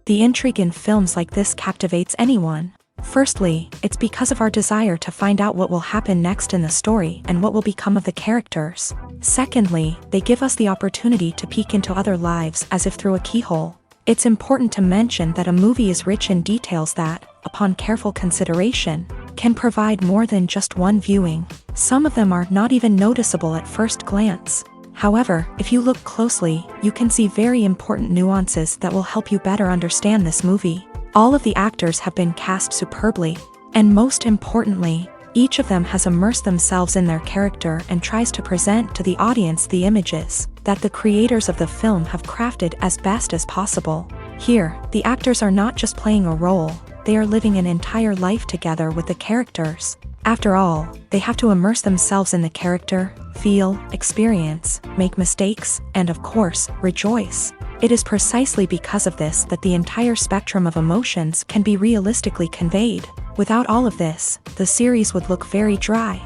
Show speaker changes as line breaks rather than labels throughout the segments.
The intrigue in films like this captivates anyone. Firstly, it's because of our desire to find out what will happen next in the story and what will become of the characters. Secondly, they give us the opportunity to peek into other lives as if through a keyhole. It's important to mention that a movie is rich in details that, upon careful consideration, can provide more than just one viewing. Some of them are not even noticeable at first glance. However, if you look closely, you can see very important nuances that will help you better understand this movie. All of the actors have been cast superbly, and most importantly, each of them has immersed themselves in their character and tries to present to the audience the images that the creators of the film have crafted as best as possible. Here, the actors are not just playing a role, they are living an entire life together with the characters. After all, they have to immerse themselves in the character, feel, experience, make mistakes, and of course, rejoice. It is precisely because of this that the entire spectrum of emotions can be realistically conveyed. Without all of this, the series would look very dry.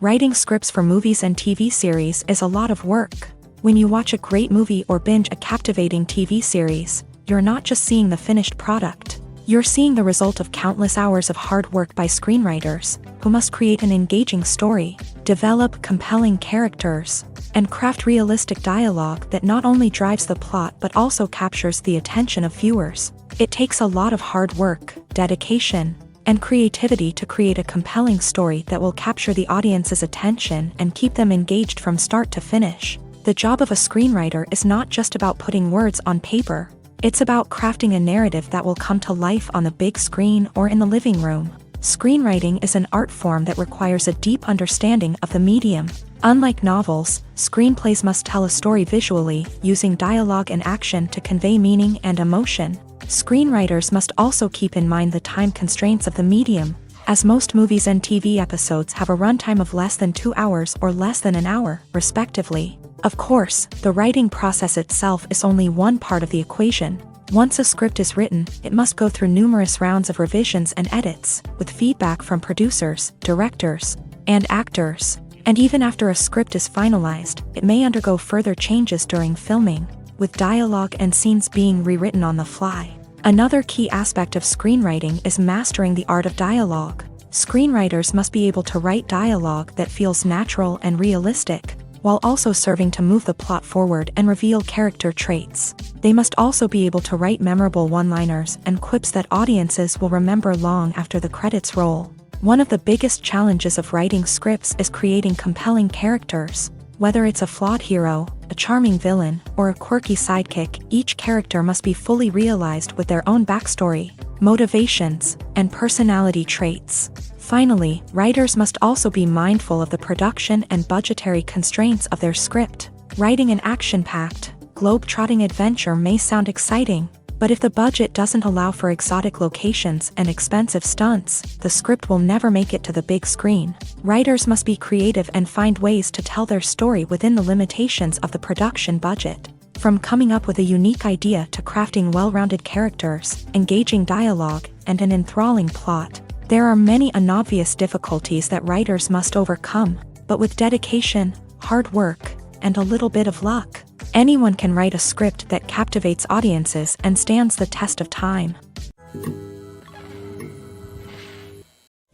Writing scripts for movies and TV series is a lot of work. When you watch a great movie or binge a captivating TV series, you're not just seeing the finished product. You're seeing the result of countless hours of hard work by screenwriters, who must create an engaging story, develop compelling characters, and craft realistic dialogue that not only drives the plot but also captures the attention of viewers. It takes a lot of hard work, dedication, and creativity to create a compelling story that will capture the audience's attention and keep them engaged from start to finish. The job of a screenwriter is not just about putting words on paper. It's about crafting a narrative that will come to life on the big screen or in the living room. Screenwriting is an art form that requires a deep understanding of the medium. Unlike novels, screenplays must tell a story visually, using dialogue and action to convey meaning and emotion. Screenwriters must also keep in mind the time constraints of the medium, as most movies and TV episodes have a runtime of less than 2 hours or less than an hour, respectively. Of course, the writing process itself is only one part of the equation. Once a script is written, it must go through numerous rounds of revisions and edits, with feedback from producers, directors, and actors. And even after a script is finalized, it may undergo further changes during filming, with dialogue and scenes being rewritten on the fly. Another key aspect of screenwriting is mastering the art of dialogue. Screenwriters must be able to write dialogue that feels natural and realistic, while also serving to move the plot forward and reveal character traits. They must also be able to write memorable one-liners and quips that audiences will remember long after the credits roll. One of the biggest challenges of writing scripts is creating compelling characters. Whether it's a flawed hero, a charming villain, or a quirky sidekick, each character must be fully realized with their own backstory, motivations, and personality traits. Finally, writers must also be mindful of the production and budgetary constraints of their script. Writing an action-packed, globe-trotting adventure may sound exciting, but if the budget doesn't allow for exotic locations and expensive stunts, the script will never make it to the big screen. Writers must be creative and find ways to tell their story within the limitations of the production budget. From coming up with a unique idea to crafting well-rounded characters, engaging dialogue, and an enthralling plot, there are many unobvious difficulties that writers must overcome, but with dedication, hard work, and a little bit of luck, anyone can write a script that captivates audiences and stands the test of time.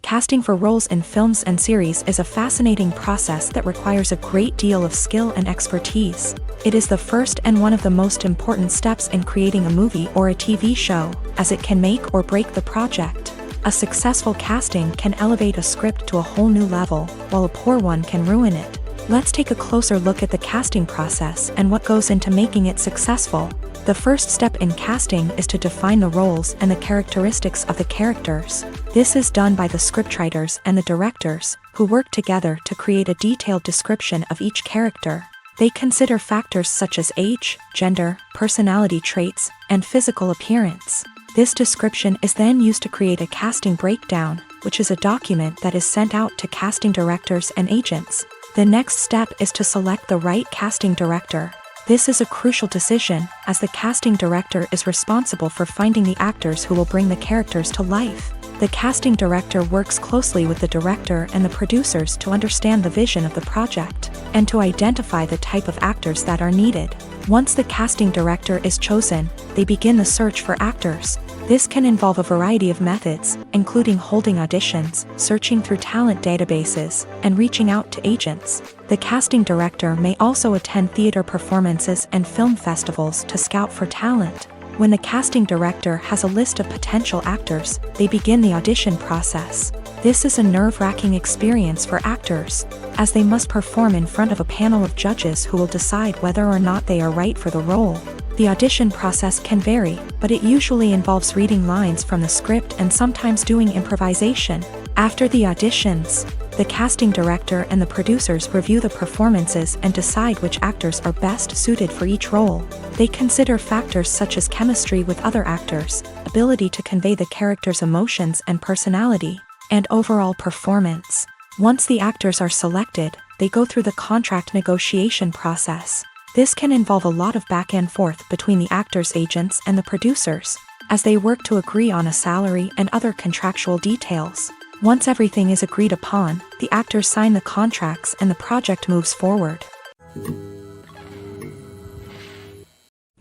Casting for roles in films and series is a fascinating process that requires a great deal of skill and expertise. It is the first and one of the most important steps in creating a movie or a TV show, as it can make or break the project. A successful casting can elevate a script to a whole new level, while a poor one can ruin it. Let's take a closer look at the casting process and what goes into making it successful. The first step in casting is to define the roles and the characteristics of the characters. This is done by the scriptwriters and the directors, who work together to create a detailed description of each character. They consider factors such as age, gender, personality traits, and physical appearance. This description is then used to create a casting breakdown, which is a document that is sent out to casting directors and agents. The next step is to select the right casting director. This is a crucial decision, as the casting director is responsible for finding the actors who will bring the characters to life. The casting director works closely with the director and the producers to understand the vision of the project, and to identify the type of actors that are needed. Once the casting director is chosen, they begin the search for actors. This can involve a variety of methods, including holding auditions, searching through talent databases, and reaching out to agents. The casting director may also attend theater performances and film festivals to scout for talent. When the casting director has a list of potential actors, they begin the audition process. This is a nerve-wracking experience for actors, as they must perform in front of a panel of judges who will decide whether or not they are right for the role. The audition process can vary, but it usually involves reading lines from the script and sometimes doing improvisation. After the auditions, the casting director and the producers review the performances and decide which actors are best suited for each role. They consider factors such as chemistry with other actors, ability to convey the character's emotions and personality, and overall performance. Once the actors are selected, they go through the contract negotiation process. This can involve a lot of back and forth between the actors' agents and the producers, as they work to agree on a salary and other contractual details. Once everything is agreed upon, the actors sign the contracts and the project moves forward.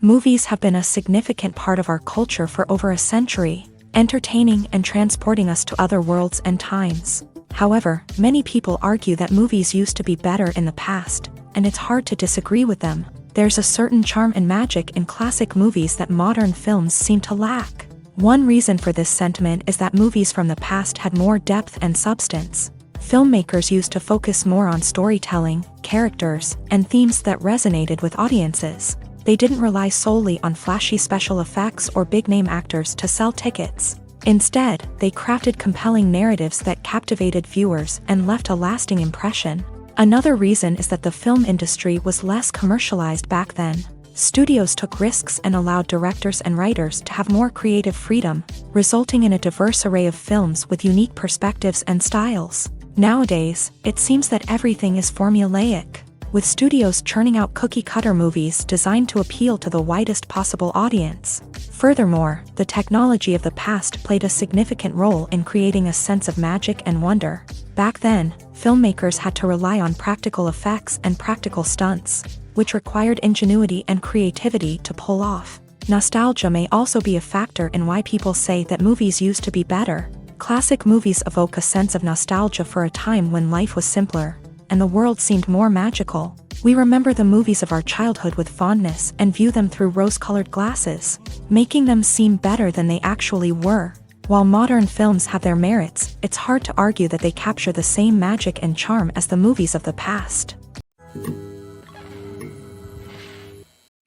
Movies have been a significant part of our culture for over a century, entertaining and transporting us to other worlds and times. However, many people argue that movies used to be better in the past, and it's hard to disagree with them. There's a certain charm and magic in classic movies that modern films seem to lack. One reason for this sentiment is that movies from the past had more depth and substance. Filmmakers used to focus more on storytelling, characters, and themes that resonated with audiences. They didn't rely solely on flashy special effects or big-name actors to sell tickets. Instead, they crafted compelling narratives that captivated viewers and left a lasting impression. Another reason is that the film industry was less commercialized back then. Studios took risks and allowed directors and writers to have more creative freedom, resulting in a diverse array of films with unique perspectives and styles. Nowadays, it seems that everything is formulaic, with studios churning out cookie-cutter movies designed to appeal to the widest possible audience. Furthermore, the technology of the past played a significant role in creating a sense of magic and wonder. Back then, filmmakers had to rely on practical effects and practical stunts, which required ingenuity and creativity to pull off. Nostalgia may also be a factor in why people say that movies used to be better. Classic movies evoke a sense of nostalgia for a time when life was simpler, and the world seemed more magical. We remember the movies of our childhood with fondness and view them through rose-colored glasses, making them seem better than they actually were. While modern films have their merits, it's hard to argue that they capture the same magic and charm as the movies of the past.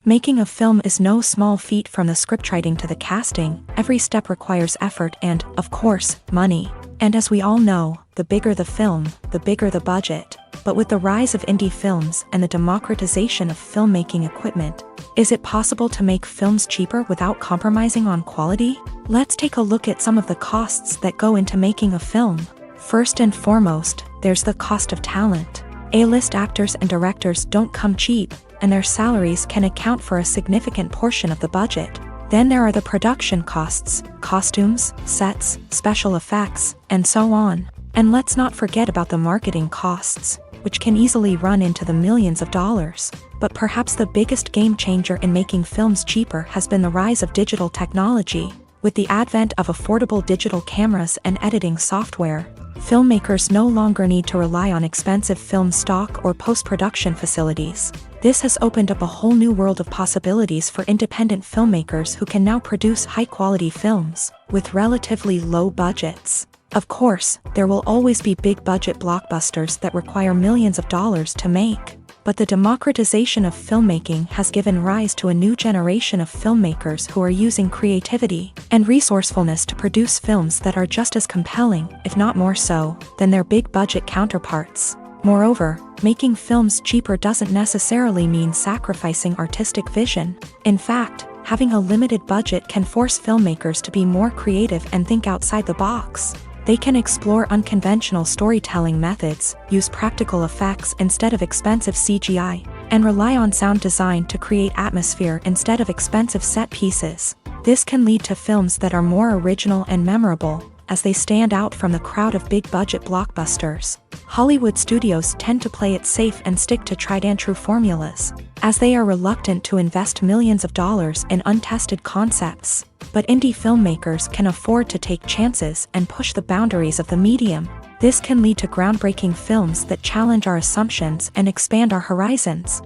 Making a film is no small feat. From the scriptwriting to the casting, every step requires effort and, of course, money. And as we all know, the bigger the film, the bigger the budget. But with the rise of indie films and the democratization of filmmaking equipment, is it possible to make films cheaper without compromising on quality? Let's take a look at some of the costs that go into making a film. First and foremost, there's the cost of talent. A-list actors and directors don't come cheap, and their salaries can account for a significant portion of the budget. Then there are the production costs, costumes, sets, special effects, and so on. And let's not forget about the marketing costs, which can easily run into the millions of dollars. But perhaps the biggest game changer in making films cheaper has been the rise of digital technology. With the advent of affordable digital cameras and editing software, filmmakers no longer need to rely on expensive film stock or post-production facilities. This has opened up a whole new world of possibilities for independent filmmakers who can now produce high-quality films with relatively low budgets. Of course, there will always be big-budget blockbusters that require millions of dollars to make. But the democratization of filmmaking has given rise to a new generation of filmmakers who are using creativity and resourcefulness to produce films that are just as compelling, if not more so, than their big-budget counterparts. Moreover, making films cheaper doesn't necessarily mean sacrificing artistic vision. In fact, having a limited budget can force filmmakers to be more creative and think outside the box. They can explore unconventional storytelling methods, use practical effects instead of expensive CGI, and rely on sound design to create atmosphere instead of expensive set pieces. This can lead to films that are more original and memorable, as they stand out from the crowd of big-budget blockbusters. Hollywood studios tend to play it safe and stick to tried-and-true formulas, as they are reluctant to invest millions of dollars in untested concepts. But indie filmmakers can afford to take chances and push the boundaries of the medium. This can lead to groundbreaking films that challenge our assumptions and expand our horizons.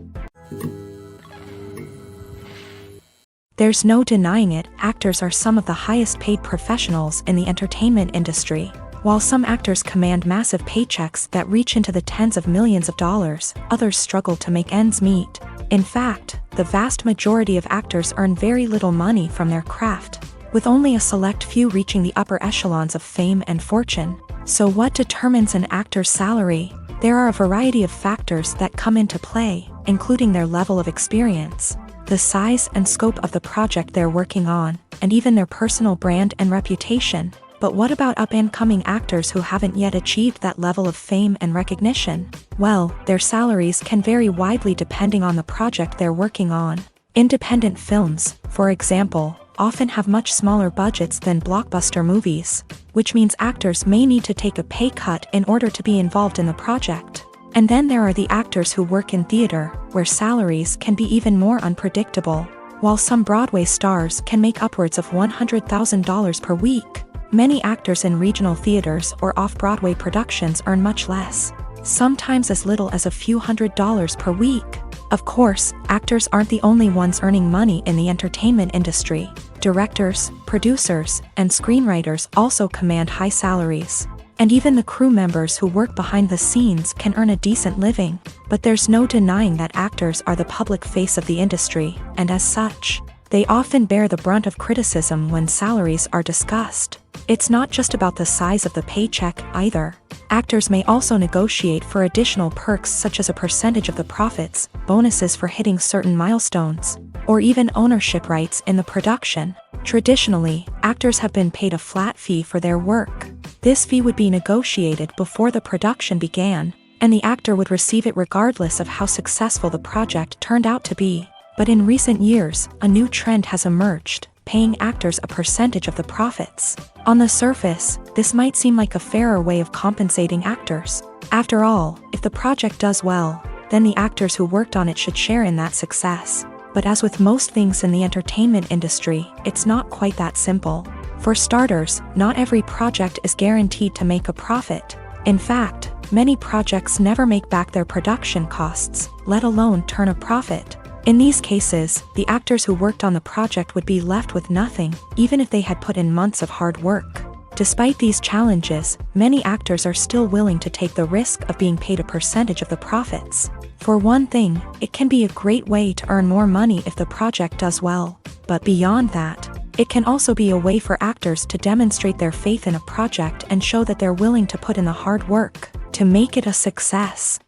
There's no denying it, actors are some of the highest-paid professionals in the entertainment industry. While some actors command massive paychecks that reach into the tens of millions of dollars, others struggle to make ends meet. In fact, the vast majority of actors earn very little money from their craft, with only a select few reaching the upper echelons of fame and fortune. So what determines an actor's salary? There are a variety of factors that come into play, including their level of experience, the size and scope of the project they're working on, and even their personal brand and reputation. But what about up-and-coming actors who haven't yet achieved that level of fame and recognition? Well, their salaries can vary widely depending on the project they're working on. Independent films, for example, often have much smaller budgets than blockbuster movies, which means actors may need to take a pay cut in order to be involved in the project. And then there are the actors who work in theater, where salaries can be even more unpredictable. While some Broadway stars can make upwards of $100,000 per week, many actors in regional theaters or off-Broadway productions earn much less, sometimes as little as a few $100s per week. Of course, actors aren't the only ones earning money in the entertainment industry. Directors, producers, and screenwriters also command high salaries. And even the crew members who work behind the scenes can earn a decent living. But there's no denying that actors are the public face of the industry, and as such, they often bear the brunt of criticism when salaries are discussed. It's not just about the size of the paycheck, either. Actors may also negotiate for additional perks such as a percentage of the profits, bonuses for hitting certain milestones, or even ownership rights in the production. Traditionally, actors have been paid a flat fee for their work. This fee would be negotiated before the production began, and the actor would receive it regardless of how successful the project turned out to be. But in recent years, a new trend has emerged, paying actors a percentage of the profits. On the surface, this might seem like a fairer way of compensating actors. After all, if the project does well, then the actors who worked on it should share in that success. But as with most things in the entertainment industry, it's not quite that simple. For starters, not every project is guaranteed to make a profit. In fact, many projects never make back their production costs, let alone turn a profit. In these cases, the actors who worked on the project would be left with nothing, even if they had put in months of hard work. Despite these challenges, many actors are still willing to take the risk of being paid a percentage of the profits. For one thing, it can be a great way to earn more money if the project does well. But beyond that, it can also be a way for actors to demonstrate their faith in a project and show that they're willing to put in the hard work to make it a success.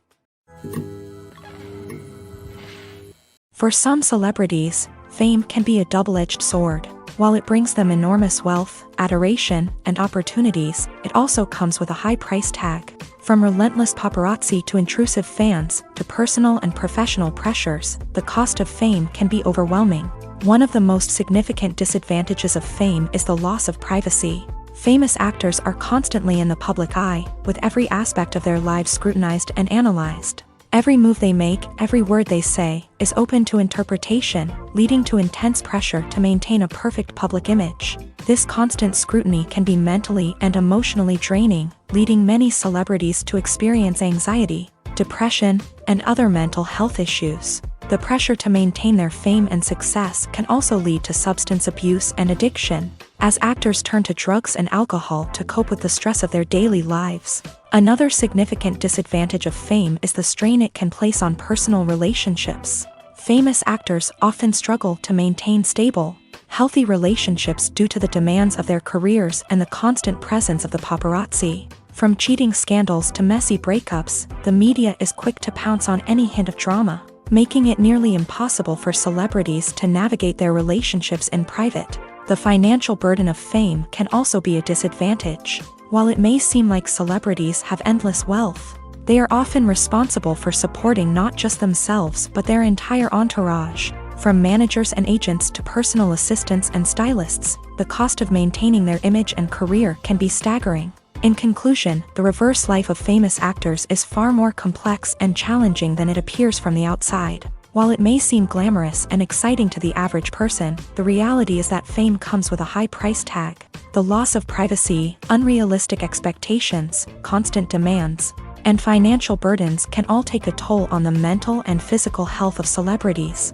For some celebrities, fame can be a double-edged sword. While it brings them enormous wealth, adoration, and opportunities, it also comes with a high price tag. From relentless paparazzi to intrusive fans, to personal and professional pressures, the cost of fame can be overwhelming. One of the most significant disadvantages of fame is the loss of privacy. Famous actors are constantly in the public eye, with every aspect of their lives scrutinized and analyzed. Every move they make, every word they say, is open to interpretation, leading to intense pressure to maintain a perfect public image. This constant scrutiny can be mentally and emotionally draining, leading many celebrities to experience anxiety, depression, and other mental health issues. The pressure to maintain their fame and success can also lead to substance abuse and addiction, as actors turn to drugs and alcohol to cope with the stress of their daily lives. Another significant disadvantage of fame is the strain it can place on personal relationships. Famous actors often struggle to maintain stable, healthy relationships due to the demands of their careers and the constant presence of the paparazzi. From cheating scandals to messy breakups, the media is quick to pounce on any hint of drama, making it nearly impossible for celebrities to navigate their relationships in private. The financial burden of fame can also be a disadvantage. While it may seem like celebrities have endless wealth, they are often responsible for supporting not just themselves but their entire entourage. From managers and agents to personal assistants and stylists, the cost of maintaining their image and career can be staggering. In conclusion, the reverse life of famous actors is far more complex and challenging than it appears from the outside. While it may seem glamorous and exciting to the average person, the reality is that fame comes with a high price tag. The loss of privacy, unrealistic expectations, constant demands, and financial burdens can all take a toll on the mental and physical health of celebrities.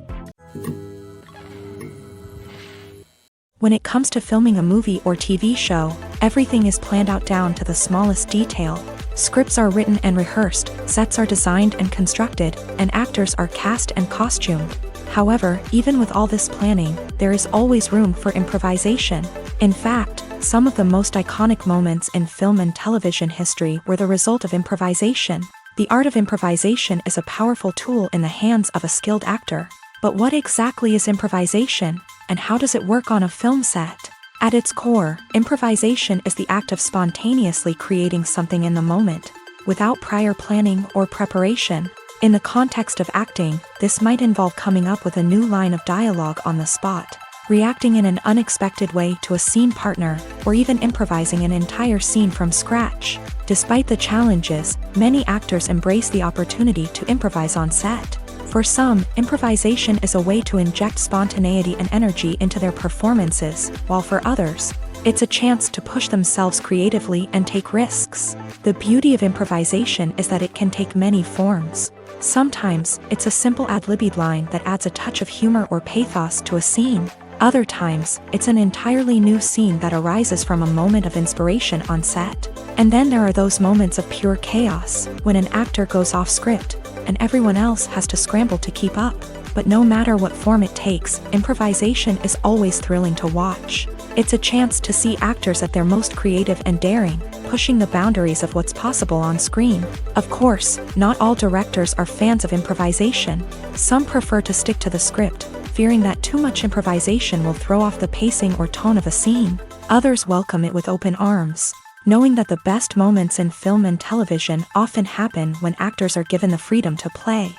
When it comes to filming a movie or TV show, everything is planned out down to the smallest detail. Scripts are written and rehearsed, sets are designed and constructed, and actors are cast and costumed. However, even with all this planning, there is always room for improvisation. In fact, some of the most iconic moments in film and television history were the result of improvisation. The art of improvisation is a powerful tool in the hands of a skilled actor. But what exactly is improvisation, and how does it work on a film set? At its core, improvisation is the act of spontaneously creating something in the moment, without prior planning or preparation. In the context of acting, this might involve coming up with a new line of dialogue on the spot, reacting in an unexpected way to a scene partner, or even improvising an entire scene from scratch. Despite the challenges, many actors embrace the opportunity to improvise on set. For some, improvisation is a way to inject spontaneity and energy into their performances, while for others, it's a chance to push themselves creatively and take risks. The beauty of improvisation is that it can take many forms. Sometimes, it's a simple ad-libbed line that adds a touch of humor or pathos to a scene. Other times, it's an entirely new scene that arises from a moment of inspiration on set. And then there are those moments of pure chaos, when an actor goes off script, and everyone else has to scramble to keep up. But no matter what form it takes, improvisation is always thrilling to watch. It's a chance to see actors at their most creative and daring, pushing the boundaries of what's possible on screen. Of course, not all directors are fans of improvisation. Some prefer to stick to the script, fearing that too much improvisation will throw off the pacing or tone of a scene. Others welcome it with open arms, knowing that the best moments in film and television often happen when actors are given the freedom to play.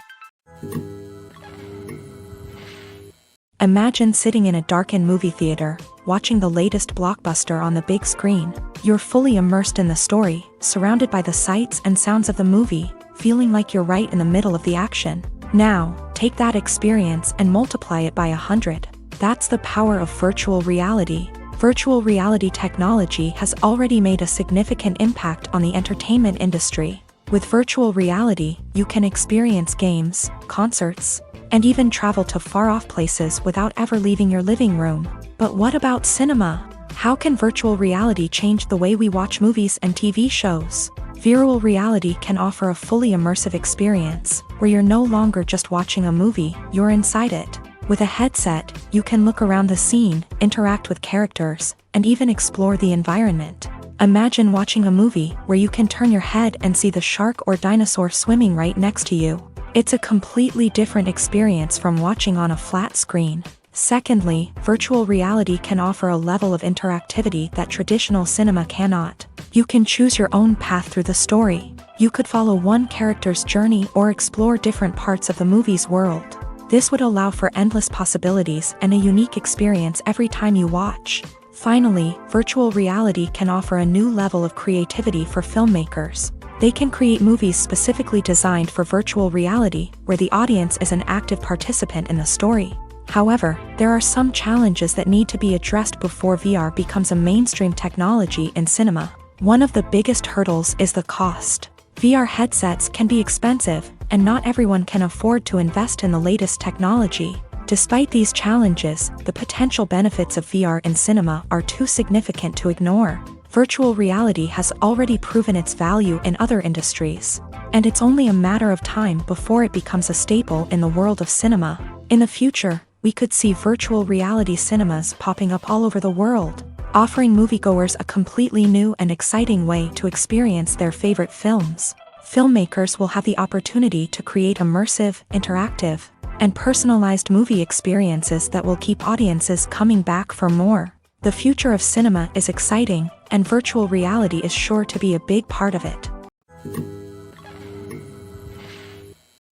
Imagine sitting in a darkened movie theater, watching the latest blockbuster on the big screen. You're fully immersed in the story, surrounded by the sights and sounds of the movie, feeling like you're right in the middle of the action. Now, take that experience and multiply it by 100. That's the power of virtual reality. Virtual reality technology has already made a significant impact on the entertainment industry. With virtual reality, you can experience games, concerts, and even travel to far-off places without ever leaving your living room. But what about cinema? How can virtual reality change the way we watch movies and TV shows? Virtual reality can offer a fully immersive experience, where you're no longer just watching a movie, you're inside it. With a headset, you can look around the scene, interact with characters, and even explore the environment. Imagine watching a movie where you can turn your head and see the shark or dinosaur swimming right next to you. It's a completely different experience from watching on a flat screen. Secondly, virtual reality can offer a level of interactivity that traditional cinema cannot. You can choose your own path through the story. You could follow one character's journey or explore different parts of the movie's world. This would allow for endless possibilities and a unique experience every time you watch. Finally, virtual reality can offer a new level of creativity for filmmakers. They can create movies specifically designed for virtual reality, where the audience is an active participant in the story. However, there are some challenges that need to be addressed before VR becomes a mainstream technology in cinema. One of the biggest hurdles is the cost. VR headsets can be expensive, and not everyone can afford to invest in the latest technology. Despite these challenges, the potential benefits of VR in cinema are too significant to ignore. Virtual reality has already proven its value in other industries, and it's only a matter of time before it becomes a staple in the world of cinema. In the future, we could see virtual reality cinemas popping up all over the world, offering moviegoers a completely new and exciting way to experience their favorite films. Filmmakers will have the opportunity to create immersive, interactive, and personalized movie experiences that will keep audiences coming back for more. The future of cinema is exciting, and virtual reality is sure to be a big part of it.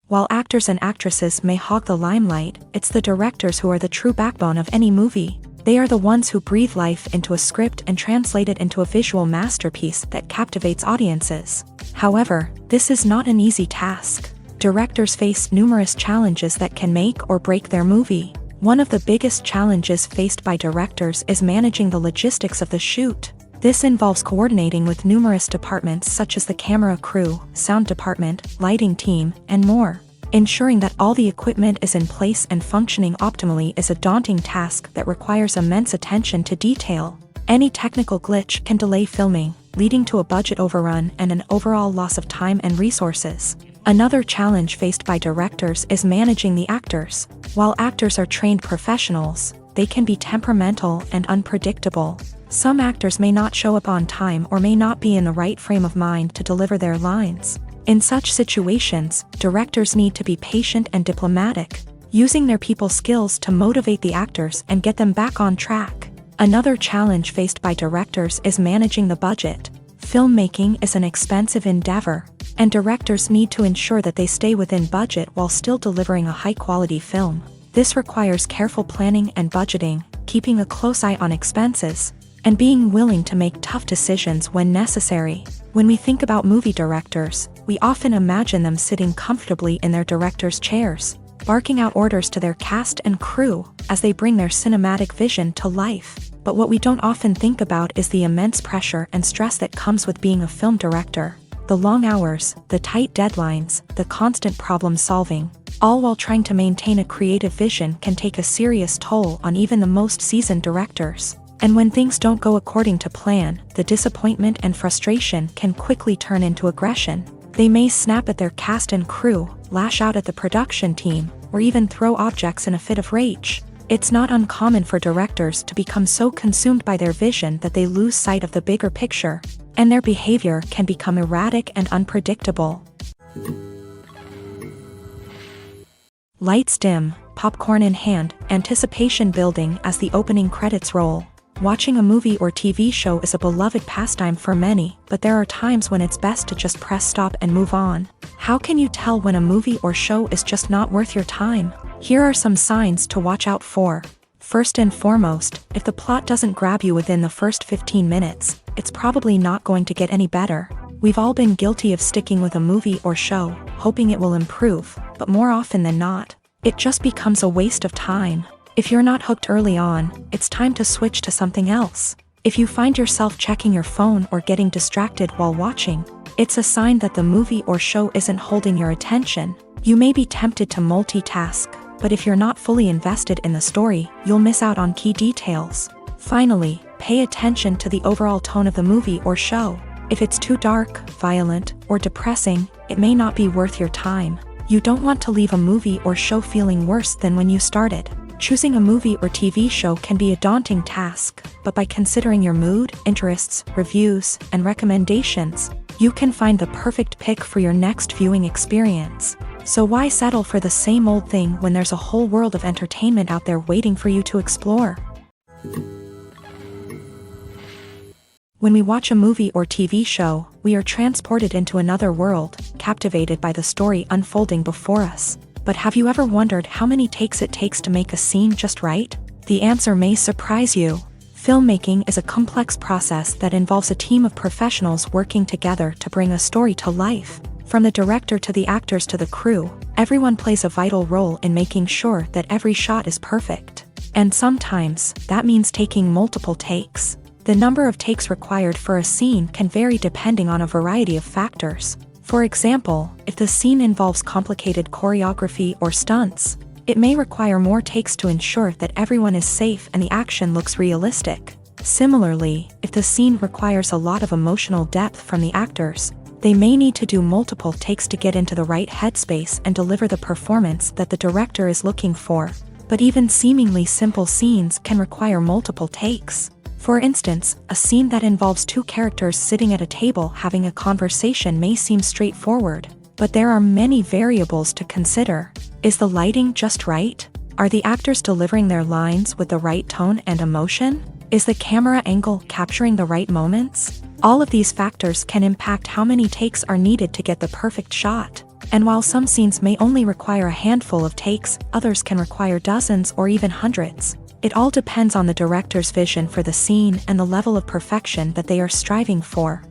While actors and actresses may hog the limelight, it's the directors who are the true backbone of any movie. They are the ones who breathe life into a script and translate it into a visual masterpiece that captivates audiences. However, this is not an easy task. Directors face numerous challenges that can make or break their movie. One of the biggest challenges faced by directors is managing the logistics of the shoot. This involves coordinating with numerous departments such as the camera crew, sound department, lighting team, and more. Ensuring that all the equipment is in place and functioning optimally is a daunting task that requires immense attention to detail. Any technical glitch can delay filming, leading to a budget overrun and an overall loss of time and resources. Another challenge faced by directors is managing the actors. While actors are trained professionals, they can be temperamental and unpredictable. Some actors may not show up on time or may not be in the right frame of mind to deliver their lines. In such situations, directors need to be patient and diplomatic, using their people skills to motivate the actors and get them back on track. Another challenge faced by directors is managing the budget. Filmmaking is an expensive endeavor, and directors need to ensure that they stay within budget while still delivering a high-quality film. This requires careful planning and budgeting, keeping a close eye on expenses, and being willing to make tough decisions when necessary. When we think about movie directors, we often imagine them sitting comfortably in their director's chairs, barking out orders to their cast and crew as they bring their cinematic vision to life. But what we don't often think about is the immense pressure and stress that comes with being a film director. The long hours, the tight deadlines, the constant problem solving, all while trying to maintain a creative vision can take a serious toll on even the most seasoned directors. And when things don't go according to plan, the disappointment and frustration can quickly turn into aggression. They may snap at their cast and crew, lash out at the production team, or even throw objects in a fit of rage. It's not uncommon for directors to become so consumed by their vision that they lose sight of the bigger picture, and their behavior can become erratic and unpredictable. Lights dim, popcorn in hand, anticipation building as the opening credits roll. Watching a movie or TV show is a beloved pastime for many, but there are times when it's best to just press stop and move on. How can you tell when a movie or show is just not worth your time? Here are some signs to watch out for. First and foremost, if the plot doesn't grab you within the first 15 minutes, it's probably not going to get any better. We've all been guilty of sticking with a movie or show, hoping it will improve, but more often than not, it just becomes a waste of time. If you're not hooked early on, it's time to switch to something else. If you find yourself checking your phone or getting distracted while watching, it's a sign that the movie or show isn't holding your attention. You may be tempted to multitask, but if you're not fully invested in the story, you'll miss out on key details. Finally, pay attention to the overall tone of the movie or show. If it's too dark, violent, or depressing, it may not be worth your time. You don't want to leave a movie or show feeling worse than when you started. Choosing a movie or TV show can be a daunting task, but by considering your mood, interests, reviews, and recommendations, you can find the perfect pick for your next viewing experience. So why settle for the same old thing when there's a whole world of entertainment out there waiting for you to explore? When we watch a movie or TV show, we are transported into another world, captivated by the story unfolding before us. But have you ever wondered how many takes it takes to make a scene just right? The answer may surprise you. Filmmaking is a complex process that involves a team of professionals working together to bring a story to life. From the director to the actors to the crew, everyone plays a vital role in making sure that every shot is perfect. And sometimes, that means taking multiple takes. The number of takes required for a scene can vary depending on a variety of factors. For example, if the scene involves complicated choreography or stunts, it may require more takes to ensure that everyone is safe and the action looks realistic. Similarly, if the scene requires a lot of emotional depth from the actors, they may need to do multiple takes to get into the right headspace and deliver the performance that the director is looking for. But even seemingly simple scenes can require multiple takes. For instance, a scene that involves two characters sitting at a table having a conversation may seem straightforward, but there are many variables to consider. Is the lighting just right? Are the actors delivering their lines with the right tone and emotion? Is the camera angle capturing the right moments? All of these factors can impact how many takes are needed to get the perfect shot. And while some scenes may only require a handful of takes, others can require dozens or even hundreds. It all depends on the director's vision for the scene and the level of perfection that they are striving for.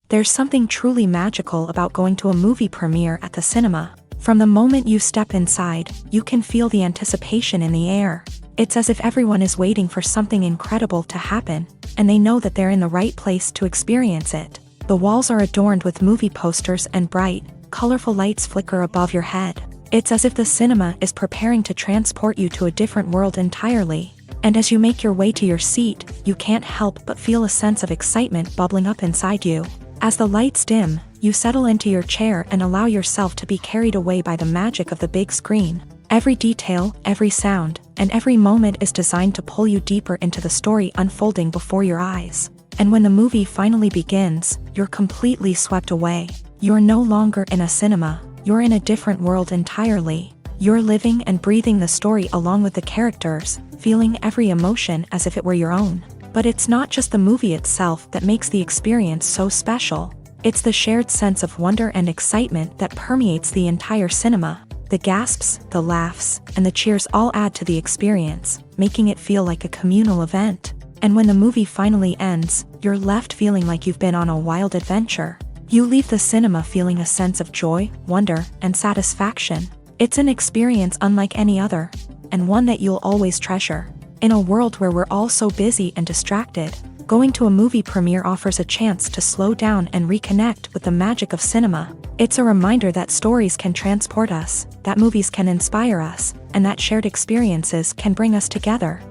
There's something truly magical about going to a movie premiere at the cinema. From the moment you step inside, you can feel the anticipation in the air. It's as if everyone is waiting for something incredible to happen, and they know that they're in the right place to experience it. The walls are adorned with movie posters and bright, colorful lights flicker above your head. It's as if the cinema is preparing to transport you to a different world entirely. And as you make your way to your seat, you can't help but feel a sense of excitement bubbling up inside you. As the lights dim, you settle into your chair and allow yourself to be carried away by the magic of the big screen. Every detail, every sound, and every moment is designed to pull you deeper into the story unfolding before your eyes. And when the movie finally begins, you're completely swept away. You're no longer in a cinema, you're in a different world entirely. You're living and breathing the story along with the characters, feeling every emotion as if it were your own. But it's not just the movie itself that makes the experience so special. It's the shared sense of wonder and excitement that permeates the entire cinema. The gasps, the laughs, and the cheers all add to the experience, making it feel like a communal event. And when the movie finally ends, you're left feeling like you've been on a wild adventure. You leave the cinema feeling a sense of joy, wonder, and satisfaction. It's an experience unlike any other, and one that you'll always treasure. In a world where we're all so busy and distracted, going to a movie premiere offers a chance to slow down and reconnect with the magic of cinema. It's a reminder that stories can transport us, that movies can inspire us, and that shared experiences can bring us together.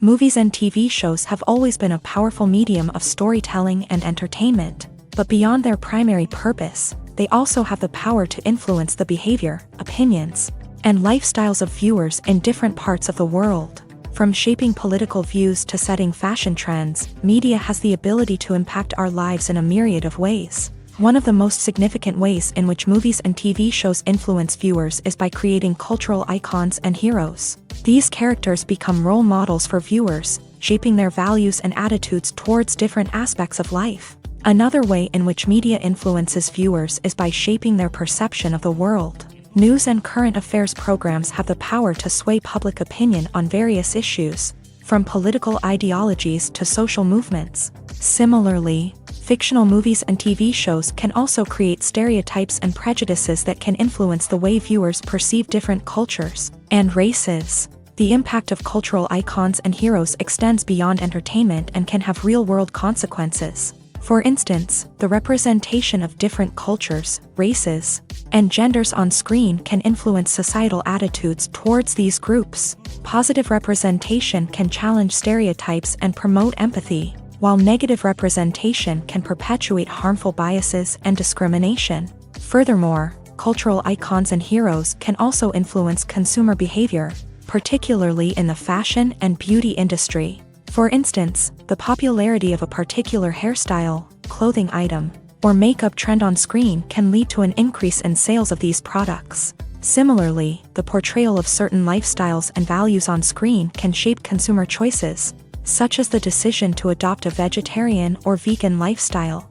Movies and TV shows have always been a powerful medium of storytelling and entertainment, but beyond their primary purpose, they also have the power to influence the behavior, opinions, and lifestyles of viewers in different parts of the world. From shaping political views to setting fashion trends, media has the ability to impact our lives in a myriad of ways. One of the most significant ways in which movies and TV shows influence viewers is by creating cultural icons and heroes. These characters become role models for viewers, shaping their values and attitudes towards different aspects of life. Another way in which media influences viewers is by shaping their perception of the world. News and current affairs programs have the power to sway public opinion on various issues, from political ideologies to social movements. Similarly, fictional movies and TV shows can also create stereotypes and prejudices that can influence the way viewers perceive different cultures and races. The impact of cultural icons and heroes extends beyond entertainment and can have real-world consequences. For instance, the representation of different cultures, races, and genders on screen can influence societal attitudes towards these groups. Positive representation can challenge stereotypes and promote empathy, while negative representation can perpetuate harmful biases and discrimination. Furthermore, cultural icons and heroes can also influence consumer behavior, particularly in the fashion and beauty industry. For instance, the popularity of a particular hairstyle, clothing item, or makeup trend on screen can lead to an increase in sales of these products. Similarly, the portrayal of certain lifestyles and values on screen can shape consumer choices, such as the decision to adopt a vegetarian or vegan lifestyle.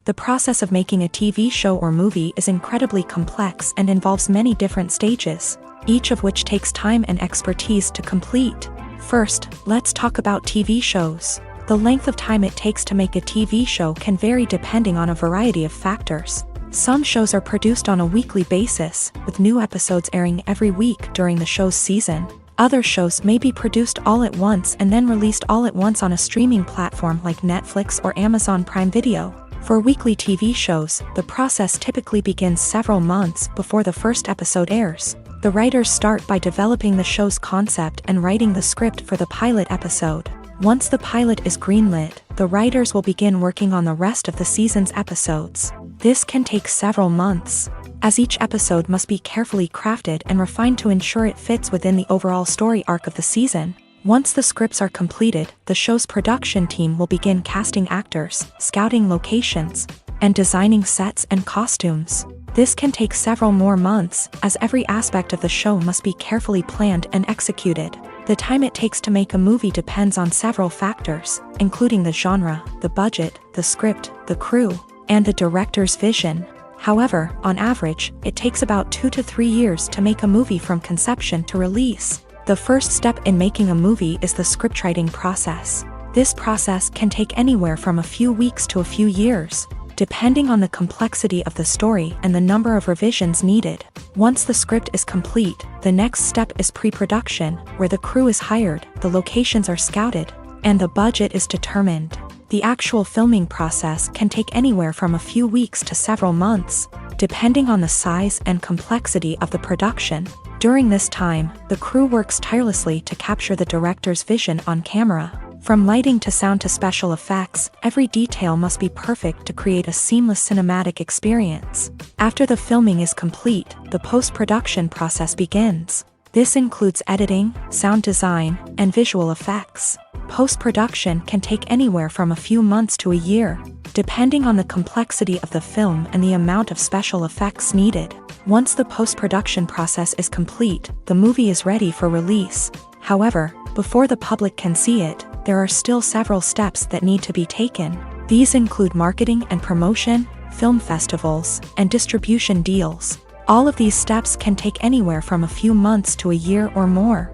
The process of making a TV show or movie is incredibly complex and involves many different stages, each of which takes time and expertise to complete. First, let's talk about TV shows. The length of time it takes to make a TV show can vary depending on a variety of factors. Some shows are produced on a weekly basis, with new episodes airing every week during the show's season. Other shows may be produced all at once and then released all at once on a streaming platform like Netflix or Amazon Prime Video. For weekly TV shows, the process typically begins several months before the first episode airs. The writers start by developing the show's concept and writing the script for the pilot episode. Once the pilot is greenlit, the writers will begin working on the rest of the season's episodes. This can take several months, as each episode must be carefully crafted and refined to ensure it fits within the overall story arc of the season. Once the scripts are completed, the show's production team will begin casting actors, scouting locations, and designing sets and costumes. This can take several more months, as every aspect of the show must be carefully planned and executed. The time it takes to make a movie depends on several factors, including the genre, the budget, the script, the crew, and the director's vision. However, on average, it takes about 2 to 3 years to make a movie from conception to release. The first step in making a movie is the scriptwriting process. This process can take anywhere from a few weeks to a few years, depending on the complexity of the story and the number of revisions needed. Once the script is complete, the next step is pre-production, where the crew is hired, the locations are scouted, and the budget is determined. The actual filming process can take anywhere from a few weeks to several months, depending on the size and complexity of the production. During this time, the crew works tirelessly to capture the director's vision on camera. From lighting to sound to special effects, every detail must be perfect to create a seamless cinematic experience. After the filming is complete, the post-production process begins. This includes editing, sound design, and visual effects. Post-production can take anywhere from a few months to a year, depending on the complexity of the film and the amount of special effects needed. Once the post-production process is complete, the movie is ready for release. However, before the public can see it, there are still several steps that need to be taken. These include marketing and promotion, film festivals, and distribution deals. All of these steps can take anywhere from a few months to a year or more.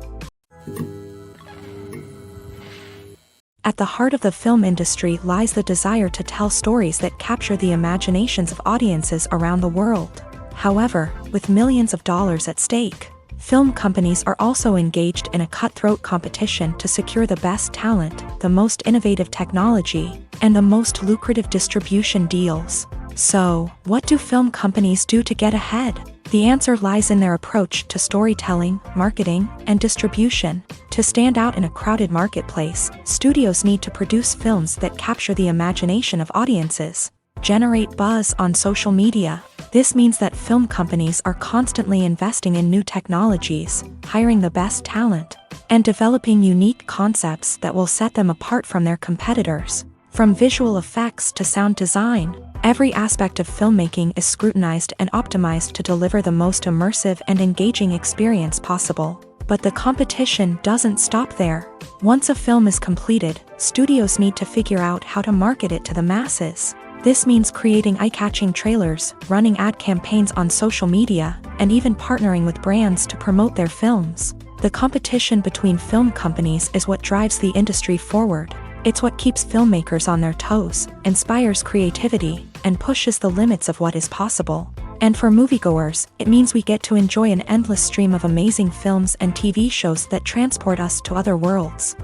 At the heart of the film industry lies the desire to tell stories that capture the imaginations of audiences around the world. However, with millions of dollars at stake, film companies are also engaged in a cutthroat competition to secure the best talent, the most innovative technology, and the most lucrative distribution deals. So, what do film companies do to get ahead? The answer lies in their approach to storytelling, marketing, and distribution. To stand out in a crowded marketplace, studios need to produce films that capture the imagination of audiences, generate buzz on social media. This means that film companies are constantly investing in new technologies, hiring the best talent, and developing unique concepts that will set them apart from their competitors. From visual effects to sound design, every aspect of filmmaking is scrutinized and optimized to deliver the most immersive and engaging experience possible. But the competition doesn't stop there. Once a film is completed, studios need to figure out how to market it to the masses. This means creating eye-catching trailers, running ad campaigns on social media, and even partnering with brands to promote their films. The competition between film companies is what drives the industry forward. It's what keeps filmmakers on their toes, inspires creativity, and pushes the limits of what is possible. And for moviegoers, it means we get to enjoy an endless stream of amazing films and TV shows that transport us to other worlds.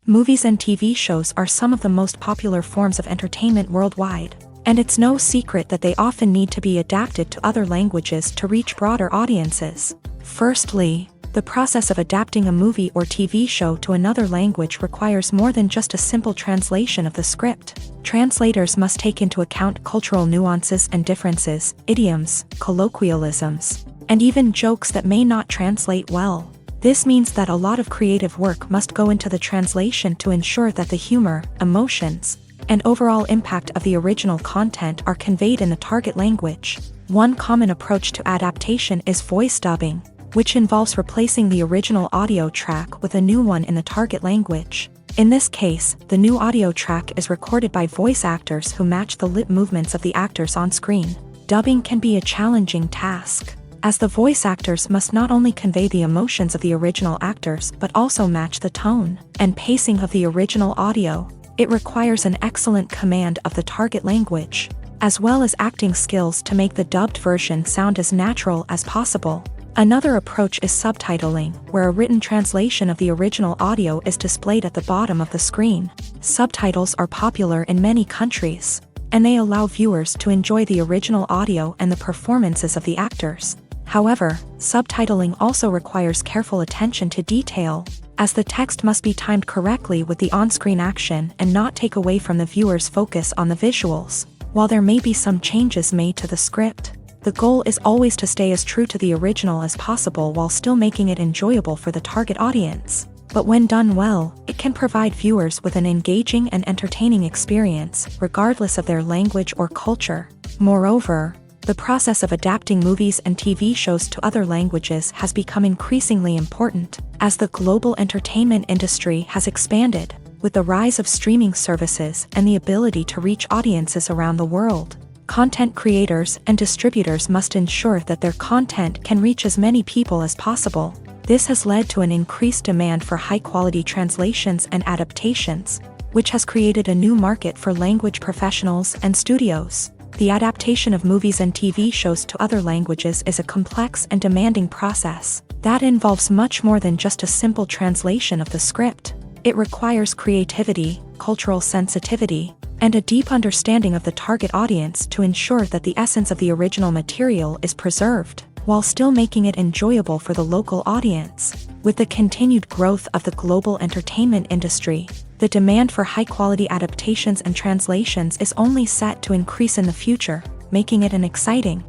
Movies and TV shows are some of the most popular forms of entertainment worldwide, and it's no secret that they often need to be adapted to other languages to reach broader audiences. Firstly, the process of adapting a movie or TV show to another language requires more than just a simple translation of the script. Translators must take into account cultural nuances and differences, idioms, colloquialisms, and even jokes that may not translate well. This means that a lot of creative work must go into the translation to ensure that the humor, emotions, and overall impact of the original content are conveyed in the target language. One common approach to adaptation is voice dubbing, which involves replacing the original audio track with a new one in the target language. In this case, the new audio track is recorded by voice actors who match the lip movements of the actors on screen. Dubbing can be a challenging task, as the voice actors must not only convey the emotions of the original actors but also match the tone and pacing of the original audio. It requires an excellent command of the target language, as well as acting skills to make the dubbed version sound as natural as possible. Another approach is subtitling, where a written translation of the original audio is displayed at the bottom of the screen. Subtitles are popular in many countries, and they allow viewers to enjoy the original audio and the performances of the actors. However, subtitling also requires careful attention to detail, as the text must be timed correctly with the on-screen action and not take away from the viewer's focus on the visuals. While there may be some changes made to the script, the goal is always to stay as true to the original as possible while still making it enjoyable for the target audience. But when done well, it can provide viewers with an engaging and entertaining experience, regardless of their language or culture. Moreover, The process of adapting movies and TV shows to other languages has become increasingly important as the global entertainment industry has expanded, with the rise of streaming services and the ability to reach audiences around the world. Content creators and distributors must ensure that their content can reach as many people as possible. This has led to an increased demand for high-quality translations and adaptations, which has created a new market for language professionals and studios. The adaptation of movies and TV shows to other languages is a complex and demanding process that involves much more than just a simple translation of the script. It requires creativity, cultural sensitivity, and a deep understanding of the target audience to ensure that the essence of the original material is preserved, while still making it enjoyable for the local audience. With the continued growth of the global entertainment industry, the demand for high-quality adaptations and translations is only set to increase in the future, making it an exciting.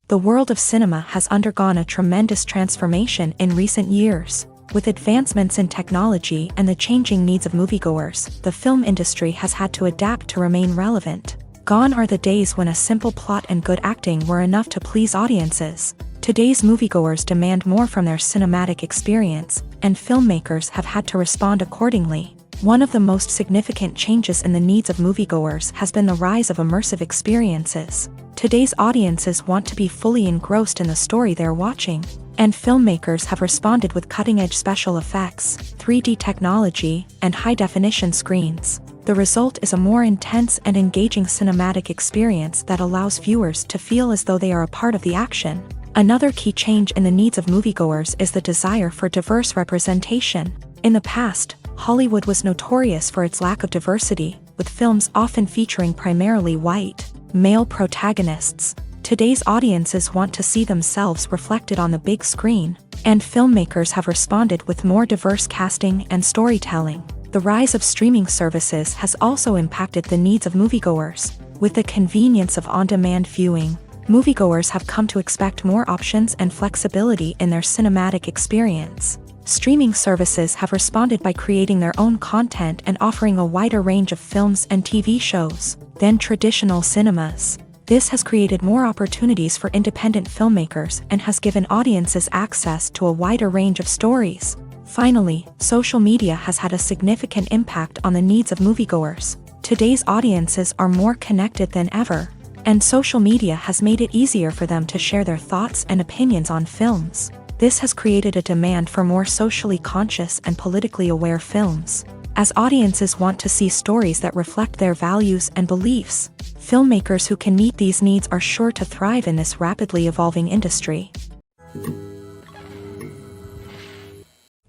The world of cinema has undergone a tremendous transformation in recent years. With advancements in technology and the changing needs of moviegoers, the film industry has had to adapt to remain relevant. Gone are the days when a simple plot and good acting were enough to please audiences. Today's moviegoers demand more from their cinematic experience, and filmmakers have had to respond accordingly. One of the most significant changes in the needs of moviegoers has been the rise of immersive experiences. Today's audiences want to be fully engrossed in the story they're watching, and filmmakers have responded with cutting-edge special effects, 3D technology, and high-definition screens. The result is a more intense and engaging cinematic experience that allows viewers to feel as though they are a part of the action. Another key change in the needs of moviegoers is the desire for diverse representation. In the past, Hollywood was notorious for its lack of diversity, with films often featuring primarily white, male protagonists. Today's audiences want to see themselves reflected on the big screen, and filmmakers have responded with more diverse casting and storytelling. The rise of streaming services has also impacted the needs of moviegoers. With the convenience of on-demand viewing, moviegoers have come to expect more options and flexibility in their cinematic experience. Streaming services have responded by creating their own content and offering a wider range of films and TV shows than traditional cinemas. This has created more opportunities for independent filmmakers and has given audiences access to a wider range of stories. Finally, social media has had a significant impact on the needs of moviegoers. Today's audiences are more connected than ever, and social media has made it easier for them to share their thoughts and opinions on films. This has created a demand for more socially conscious and politically aware films. As audiences want to see stories that reflect their values and beliefs, filmmakers who can meet these needs are sure to thrive in this rapidly evolving industry.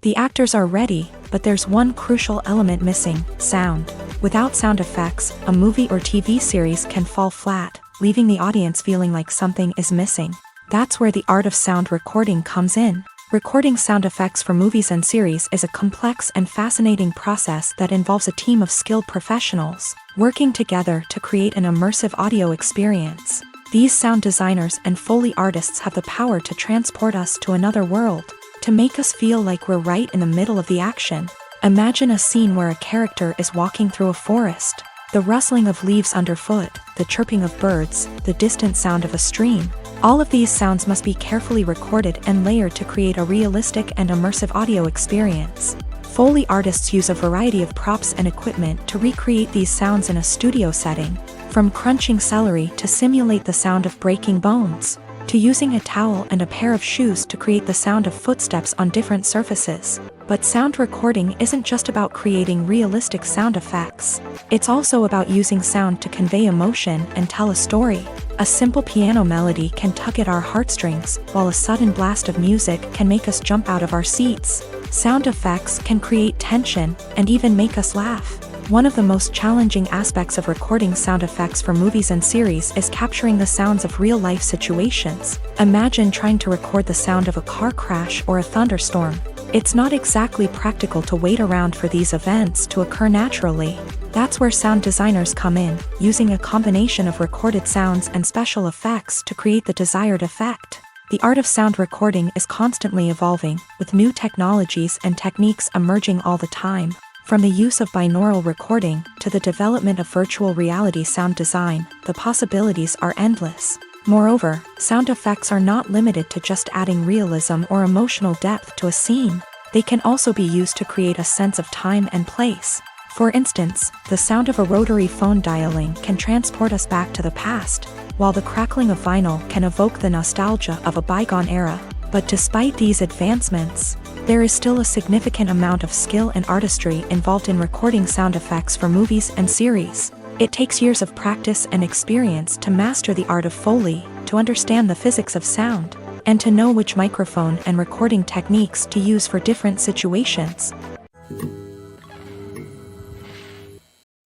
The actors are ready, but there's one crucial element missing: sound. Without sound effects, a movie or TV series can fall flat, leaving the audience feeling like something is missing. That's where the art of sound recording comes in. Recording sound effects for movies and series is a complex and fascinating process that involves a team of skilled professionals working together to create an immersive audio experience. These sound designers and Foley artists have the power to transport us to another world, to make us feel like we're right in the middle of the action. Imagine a scene where a character is walking through a forest. The rustling of leaves underfoot, the chirping of birds, the distant sound of a stream. All of these sounds must be carefully recorded and layered to create a realistic and immersive audio experience. Foley artists use a variety of props and equipment to recreate these sounds in a studio setting, from crunching celery to simulate the sound of breaking bones, to using a towel and a pair of shoes to create the sound of footsteps on different surfaces. But sound recording isn't just about creating realistic sound effects. It's also about using sound to convey emotion and tell a story. A simple piano melody can tug at our heartstrings, while a sudden blast of music can make us jump out of our seats. Sound effects can create tension and even make us laugh. One of the most challenging aspects of recording sound effects for movies and series is capturing the sounds of real-life situations. Imagine trying to record the sound of a car crash or a thunderstorm. It's not exactly practical to wait around for these events to occur naturally. That's where sound designers come in, using a combination of recorded sounds and special effects to create the desired effect. The art of sound recording is constantly evolving, with new technologies and techniques emerging all the time. From the use of binaural recording to the development of virtual reality sound design, the possibilities are endless. Moreover, sound effects are not limited to just adding realism or emotional depth to a scene. They can also be used to create a sense of time and place. For instance, the sound of a rotary phone dialing can transport us back to the past, while the crackling of vinyl can evoke the nostalgia of a bygone era. But despite these advancements, there is still a significant amount of skill and artistry involved in recording sound effects for movies and series. It takes years of practice and experience to master the art of Foley, to understand the physics of sound, and to know which microphone and recording techniques to use for different situations.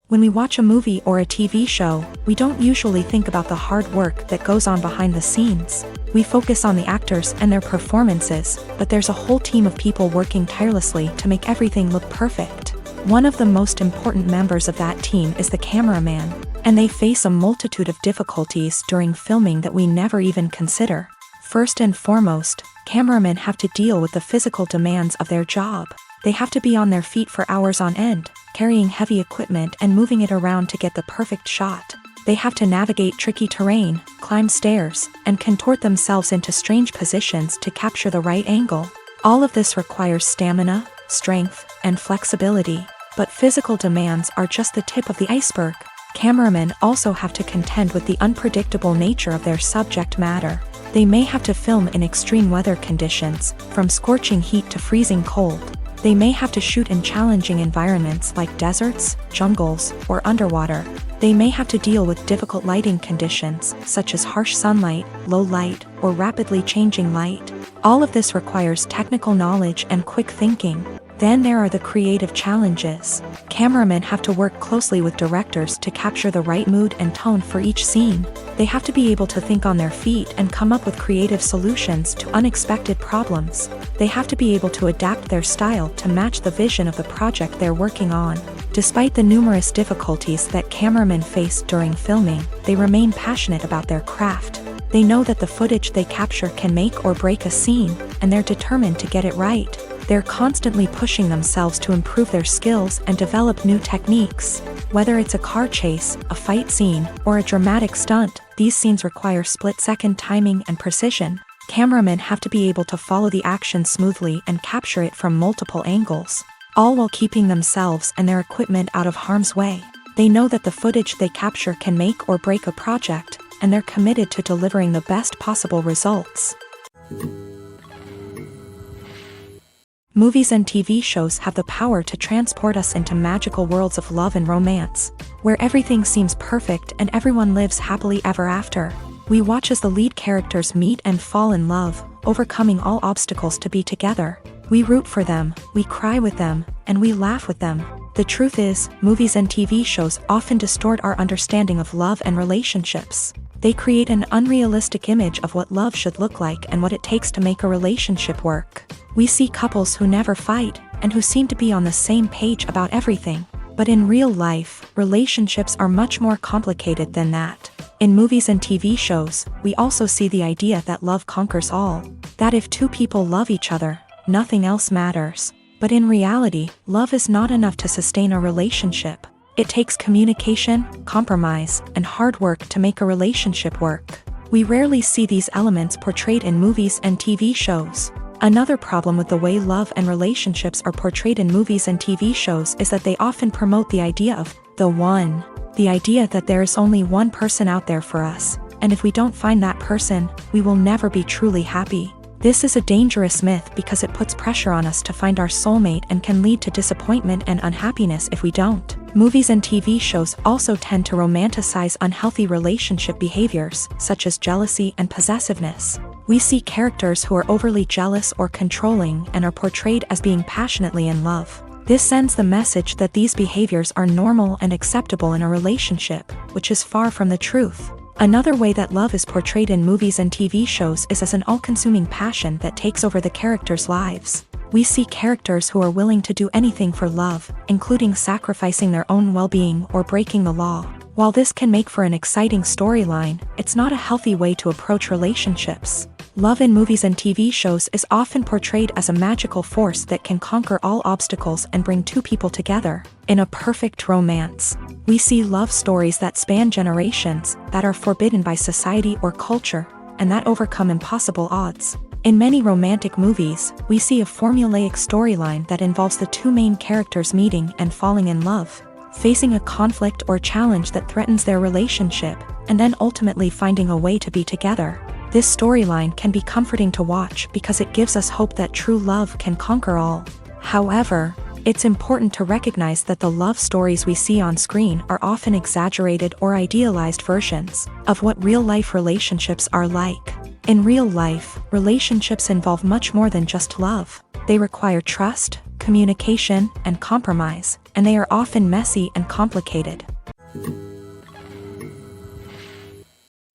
When we watch a movie or a TV show, we don't usually think about the hard work that goes on behind the scenes. We focus on the actors and their performances, but there's a whole team of people working tirelessly to make everything look perfect. One of the most important members of that team is the cameraman, and they face a multitude of difficulties during filming that we never even consider. First and foremost, cameramen have to deal with the physical demands of their job. They have to be on their feet for hours on end, carrying heavy equipment and moving it around to get the perfect shot. They have to navigate tricky terrain, climb stairs, and contort themselves into strange positions to capture the right angle. All of this requires stamina, strength, and flexibility. But physical demands are just the tip of the iceberg. Cameramen also have to contend with the unpredictable nature of their subject matter. They may have to film in extreme weather conditions, from scorching heat to freezing cold. They may have to shoot in challenging environments like deserts, jungles, or underwater. They may have to deal with difficult lighting conditions, such as harsh sunlight, low light, or rapidly changing light. All of this requires technical knowledge and quick thinking. Then there are the creative challenges. Cameramen have to work closely with directors to capture the right mood and tone for each scene. They have to be able to think on their feet and come up with creative solutions to unexpected problems. They have to be able to adapt their style to match the vision of the project they're working on. Despite the numerous difficulties that cameramen face during filming, they remain passionate about their craft. They know that the footage they capture can make or break a scene, and they're determined to get it right. They're constantly pushing themselves to improve their skills and develop new techniques. Whether it's a car chase, a fight scene, or a dramatic stunt, these scenes require split-second timing and precision. Cameramen have to be able to follow the action smoothly and capture it from multiple angles, all while keeping themselves and their equipment out of harm's way. They know that the footage they capture can make or break a project, and they're committed to delivering the best possible results. Movies and TV shows have the power to transport us into magical worlds of love and romance, where everything seems perfect and everyone lives happily ever after. We watch as the lead characters meet and fall in love, overcoming all obstacles to be together. We root for them, we cry with them, and we laugh with them. The truth is, movies and TV shows often distort our understanding of love and relationships. They create an unrealistic image of what love should look like and what it takes to make a relationship work. We see couples who never fight, and who seem to be on the same page about everything. But in real life, relationships are much more complicated than that. In movies and TV shows, we also see the idea that love conquers all. That if two people love each other, nothing else matters. But in reality, love is not enough to sustain a relationship. It takes communication, compromise, and hard work to make a relationship work. We rarely see these elements portrayed in movies and TV shows. Another problem with the way love and relationships are portrayed in movies and TV shows is that they often promote the idea of the one. The idea that there is only one person out there for us, and if we don't find that person, we will never be truly happy. This is a dangerous myth because it puts pressure on us to find our soulmate and can lead to disappointment and unhappiness if we don't. Movies and TV shows also tend to romanticize unhealthy relationship behaviors, such as jealousy and possessiveness. We see characters who are overly jealous or controlling and are portrayed as being passionately in love. This sends the message that these behaviors are normal and acceptable in a relationship, which is far from the truth. Another way that love is portrayed in movies and TV shows is as an all-consuming passion that takes over the characters' lives. We see characters who are willing to do anything for love, including sacrificing their own well-being or breaking the law. While this can make for an exciting storyline, it's not a healthy way to approach relationships. Love in movies and TV shows is often portrayed as a magical force that can conquer all obstacles and bring two people together. In a perfect romance, we see love stories that span generations, that are forbidden by society or culture, and that overcome impossible odds. In many romantic movies, we see a formulaic storyline that involves the two main characters meeting and falling in love, facing a conflict or challenge that threatens their relationship, and then ultimately finding a way to be together. This storyline can be comforting to watch because it gives us hope that true love can conquer all. However, it's important to recognize that the love stories we see on screen are often exaggerated or idealized versions of what real-life relationships are like. In real life, relationships involve much more than just love. They require trust, communication, and compromise, and they are often messy and complicated.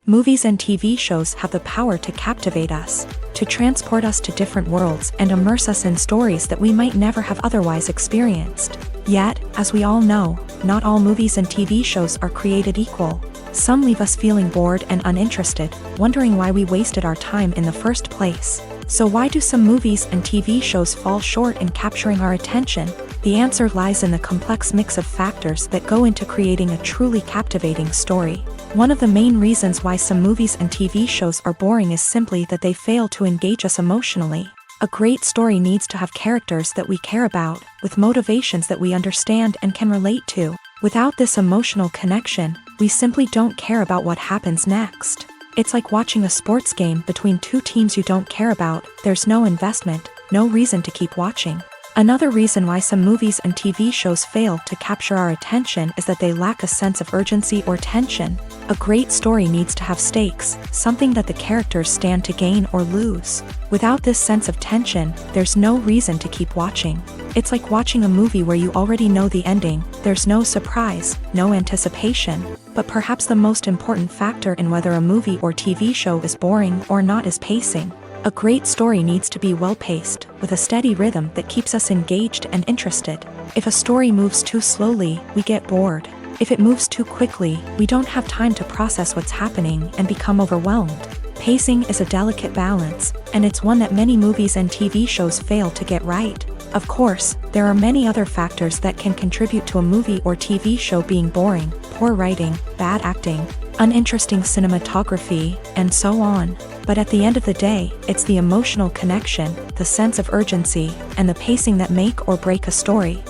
Movies and TV shows have the power to captivate us, to transport us to different worlds and immerse us in stories that we might never have otherwise experienced. Yet, as we all know, not all movies and TV shows are created equal. Some leave us feeling bored and uninterested, wondering why we wasted our time in the first place. So why do some movies and TV shows fall short in capturing our attention? The answer lies in the complex mix of factors that go into creating a truly captivating story. One of the main reasons why some movies and TV shows are boring is simply that they fail to engage us emotionally. A great story needs to have characters that we care about, with motivations that we understand and can relate to. Without this emotional connection, we simply don't care about what happens next. It's like watching a sports game between two teams you don't care about. There's no investment, no reason to keep watching. Another reason why some movies and TV shows fail to capture our attention is that they lack a sense of urgency or tension. A great story needs to have stakes, something that the characters stand to gain or lose. Without this sense of tension, there's no reason to keep watching. It's like watching a movie where you already know the ending. There's no surprise, no anticipation. But perhaps the most important factor in whether a movie or TV show is boring or not is pacing. A great story needs to be well-paced, with a steady rhythm that keeps us engaged and interested. If a story moves too slowly, we get bored. If it moves too quickly, we don't have time to process what's happening and become overwhelmed. Pacing is a delicate balance, and it's one that many movies and TV shows fail to get right. Of course, there are many other factors that can contribute to a movie or TV show being boring: poor writing, bad acting, uninteresting cinematography, and so on. But at the end of the day, it's the emotional connection, the sense of urgency, and the pacing that make or break a story.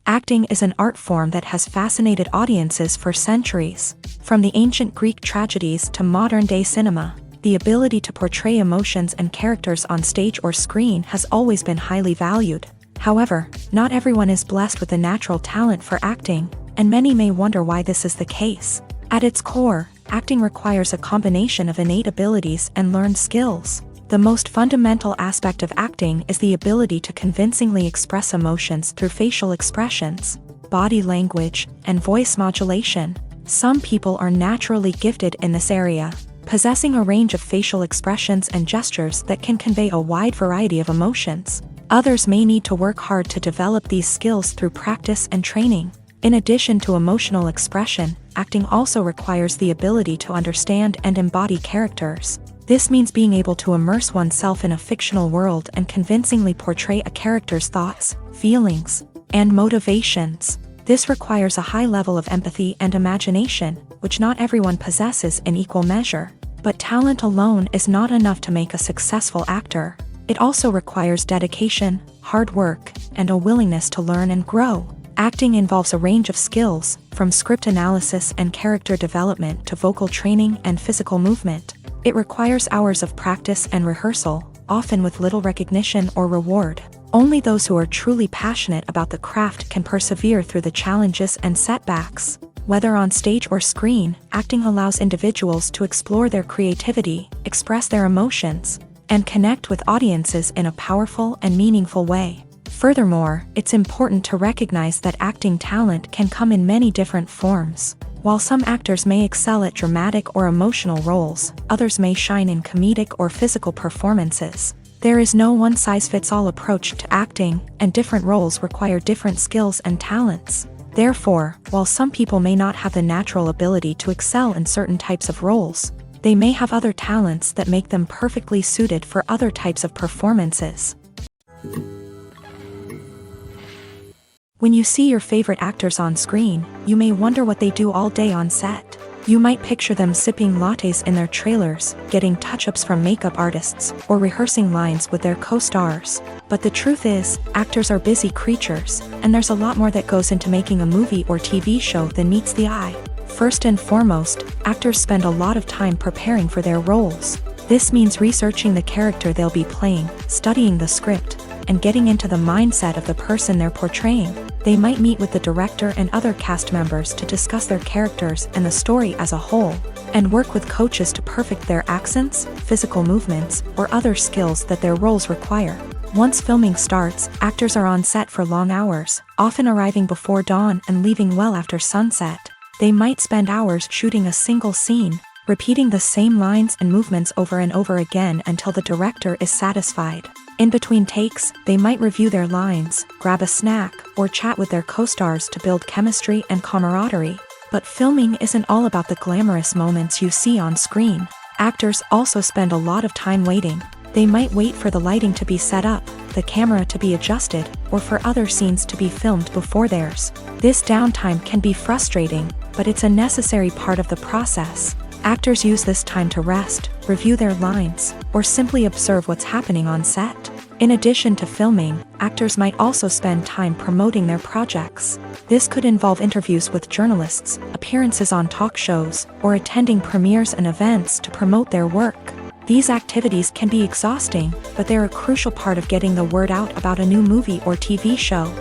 Acting is an art form that has fascinated audiences for centuries. From the ancient Greek tragedies to modern-day cinema, the ability to portray emotions and characters on stage or screen has always been highly valued. However, not everyone is blessed with a natural talent for acting, and many may wonder why this is the case. At its core, acting requires a combination of innate abilities and learned skills. The most fundamental aspect of acting is the ability to convincingly express emotions through facial expressions, body language, and voice modulation. Some people are naturally gifted in this area, possessing a range of facial expressions and gestures that can convey a wide variety of emotions. Others may need to work hard to develop these skills through practice and training. In addition to emotional expression, acting also requires the ability to understand and embody characters. This means being able to immerse oneself in a fictional world and convincingly portray a character's thoughts, feelings, and motivations. This requires a high level of empathy and imagination, which not everyone possesses in equal measure. But talent alone is not enough to make a successful actor. It also requires dedication, hard work, and a willingness to learn and grow. Acting involves a range of skills, from script analysis and character development to vocal training and physical movement. It requires hours of practice and rehearsal, often with little recognition or reward. Only those who are truly passionate about the craft can persevere through the challenges and setbacks. Whether on stage or screen, acting allows individuals to explore their creativity, express their emotions, and connect with audiences in a powerful and meaningful way. Furthermore, it's important to recognize that acting talent can come in many different forms. While some actors may excel at dramatic or emotional roles, others may shine in comedic or physical performances. There is no one-size-fits-all approach to acting, and different roles require different skills and talents. Therefore, while some people may not have the natural ability to excel in certain types of roles, they may have other talents that make them perfectly suited for other types of performances. When you see your favorite actors on screen, you may wonder what they do all day on set. You might picture them sipping lattes in their trailers, getting touch-ups from makeup artists, or rehearsing lines with their co-stars. But the truth is, actors are busy creatures, and there's a lot more that goes into making a movie or TV show than meets the eye. First and foremost, actors spend a lot of time preparing for their roles. This means researching the character they'll be playing, studying the script, and getting into the mindset of the person they're portraying. They might meet with the director and other cast members to discuss their characters and the story as a whole, and work with coaches to perfect their accents, physical movements, or other skills that their roles require. Once filming starts, actors are on set for long hours, often arriving before dawn and leaving well after sunset. They might spend hours shooting a single scene, repeating the same lines and movements over and over again until the director is satisfied. In between takes, they might review their lines, grab a snack, or chat with their co-stars to build chemistry and camaraderie. But filming isn't all about the glamorous moments you see on screen. Actors also spend a lot of time waiting. They might wait for the lighting to be set up, the camera to be adjusted, or for other scenes to be filmed before theirs. This downtime can be frustrating, but it's a necessary part of the process. Actors use this time to rest, review their lines, or simply observe what's happening on set. In addition to filming, actors might also spend time promoting their projects. This could involve interviews with journalists, appearances on talk shows, or attending premieres and events to promote their work. These activities can be exhausting, but they're a crucial part of getting the word out about a new movie or TV show.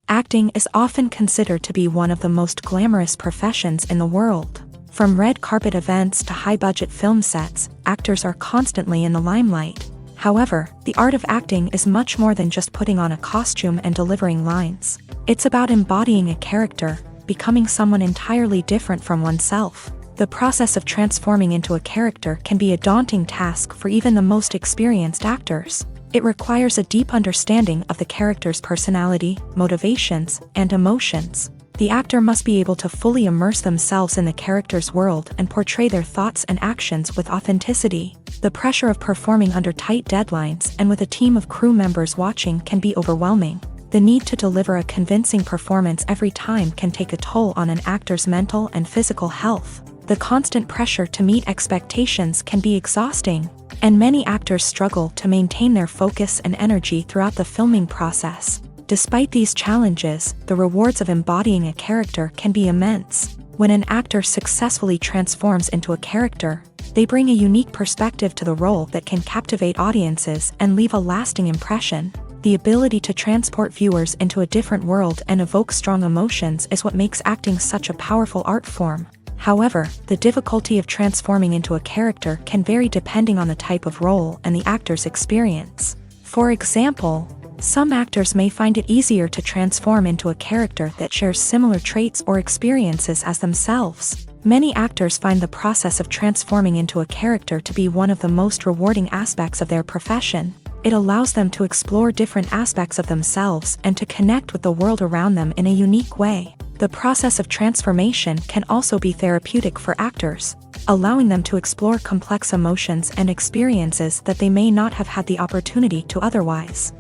Acting is often considered to be one of the most glamorous professions in the world. From red carpet events to high-budget film sets, actors are constantly in the limelight. However, the art of acting is much more than just putting on a costume and delivering lines. It's about embodying a character, becoming someone entirely different from oneself. The process of transforming into a character can be a daunting task for even the most experienced actors. It requires a deep understanding of the character's personality, motivations, and emotions. The actor must be able to fully immerse themselves in the character's world and portray their thoughts and actions with authenticity. The pressure of performing under tight deadlines and with a team of crew members watching can be overwhelming. The need to deliver a convincing performance every time can take a toll on an actor's mental and physical health. The constant pressure to meet expectations can be exhausting, and many actors struggle to maintain their focus and energy throughout the filming process. Despite these challenges, the rewards of embodying a character can be immense. When an actor successfully transforms into a character, they bring a unique perspective to the role that can captivate audiences and leave a lasting impression. The ability to transport viewers into a different world and evoke strong emotions is what makes acting such a powerful art form. However, the difficulty of transforming into a character can vary depending on the type of role and the actor's experience. For example, some actors may find it easier to transform into a character that shares similar traits or experiences as themselves. Many actors find the process of transforming into a character to be one of the most rewarding aspects of their profession. It allows them to explore different aspects of themselves and to connect with the world around them in a unique way. The process of transformation can also be therapeutic for actors, allowing them to explore complex emotions and experiences that they may not have had the opportunity to otherwise.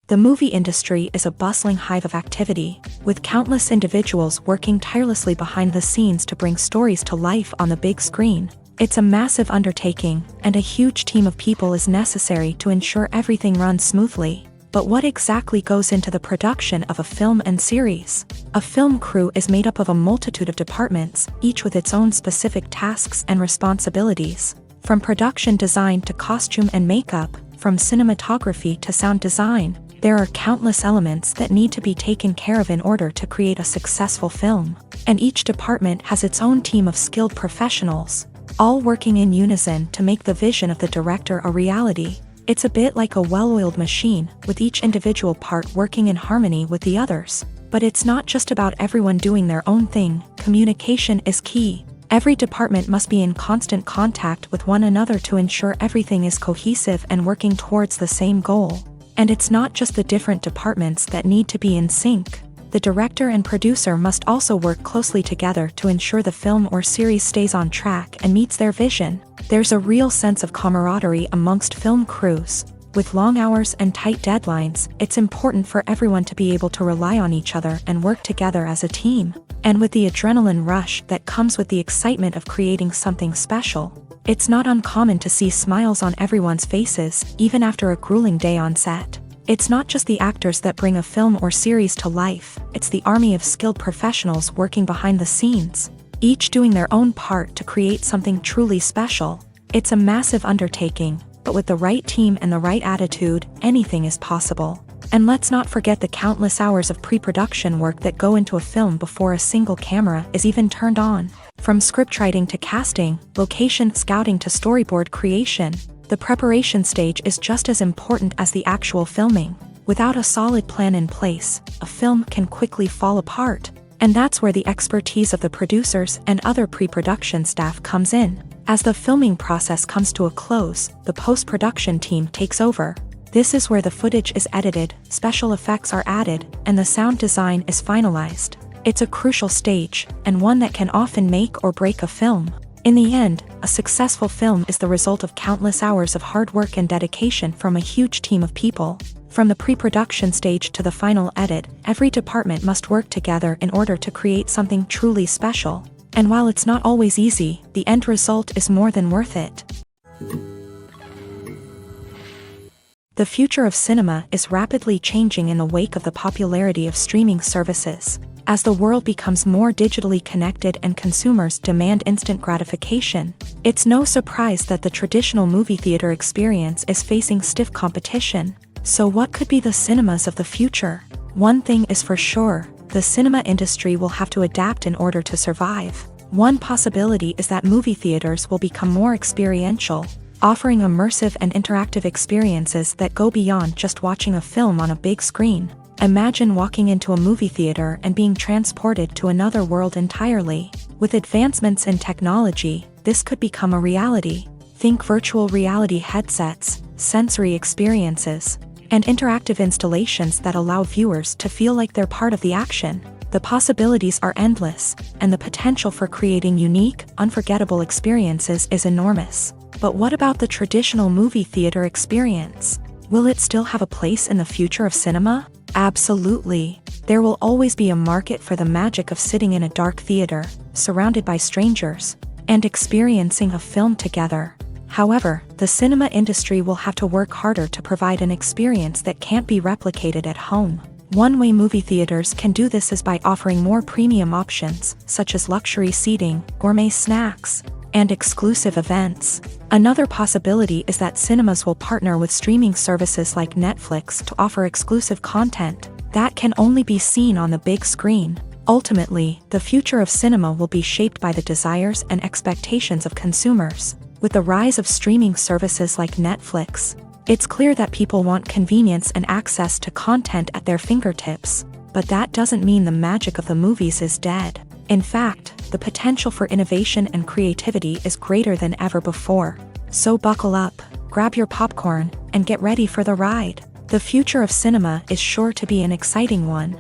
The movie industry is a bustling hive of activity, with countless individuals working tirelessly behind the scenes to bring stories to life on the big screen. It's a massive undertaking, and a huge team of people is necessary to ensure everything runs smoothly. But what exactly goes into the production of a film and series? A film crew is made up of a multitude of departments, each with its own specific tasks and responsibilities. From production design to costume and makeup, from cinematography to sound design, there are countless elements that need to be taken care of in order to create a successful film. And each department has its own team of skilled professionals, all working in unison to make the vision of the director a reality. It's a bit like a well-oiled machine, with each individual part working in harmony with the others. But it's not just about everyone doing their own thing. Communication is key. Every department must be in constant contact with one another to ensure everything is cohesive and working towards the same goal. And it's not just the different departments that need to be in sync. The director and producer must also work closely together to ensure the film or series stays on track and meets their vision. There's a real sense of camaraderie amongst film crews. With long hours and tight deadlines, it's important for everyone to be able to rely on each other and work together as a team. And with the adrenaline rush that comes with the excitement of creating something special, it's not uncommon to see smiles on everyone's faces, even after a grueling day on set. It's not just the actors that bring a film or series to life, it's the army of skilled professionals working behind the scenes, each doing their own part to create something truly special. It's a massive undertaking, but with the right team and the right attitude, anything is possible. And let's not forget the countless hours of pre-production work that go into a film before a single camera is even turned on. From scriptwriting to casting, location scouting to storyboard creation, the preparation stage is just as important as the actual filming. Without a solid plan in place, a film can quickly fall apart. And that's where the expertise of the producers and other pre-production staff comes in. As the filming process comes to a close, the post-production team takes over. This is where the footage is edited, special effects are added, and the sound design is finalized. It's a crucial stage, and one that can often make or break a film. In the end, a successful film is the result of countless hours of hard work and dedication from a huge team of people. From the pre-production stage to the final edit, every department must work together in order to create something truly special. And while it's not always easy, the end result is more than worth it. The future of cinema is rapidly changing in the wake of the popularity of streaming services. As the world becomes more digitally connected and consumers demand instant gratification, it's no surprise that the traditional movie theater experience is facing stiff competition. So what could be the cinemas of the future? One thing is for sure, the cinema industry will have to adapt in order to survive. One possibility is that movie theaters will become more experiential, offering immersive and interactive experiences that go beyond just watching a film on a big screen. Imagine walking into a movie theater and being transported to another world entirely. With advancements in technology, this could become a reality. Think virtual reality headsets, sensory experiences, and interactive installations that allow viewers to feel like they're part of the action. The possibilities are endless, and the potential for creating unique, unforgettable experiences is enormous. But what about the traditional movie theater experience? Will it still have a place in the future of cinema? Absolutely. There will always be a market for the magic of sitting in a dark theater, surrounded by strangers, and experiencing a film together. However, the cinema industry will have to work harder to provide an experience that can't be replicated at home. One way movie theaters can do this is by offering more premium options, such as luxury seating, gourmet snacks, and exclusive events. Another possibility is that cinemas will partner with streaming services like Netflix to offer exclusive content that can only be seen on the big screen. Ultimately, the future of cinema will be shaped by the desires and expectations of consumers. With the rise of streaming services like Netflix, it's clear that people want convenience and access to content at their fingertips. But that doesn't mean the magic of the movies is dead. In fact, the potential for innovation and creativity is greater than ever before. So buckle up, grab your popcorn, and get ready for the ride. The future of cinema is sure to be an exciting one.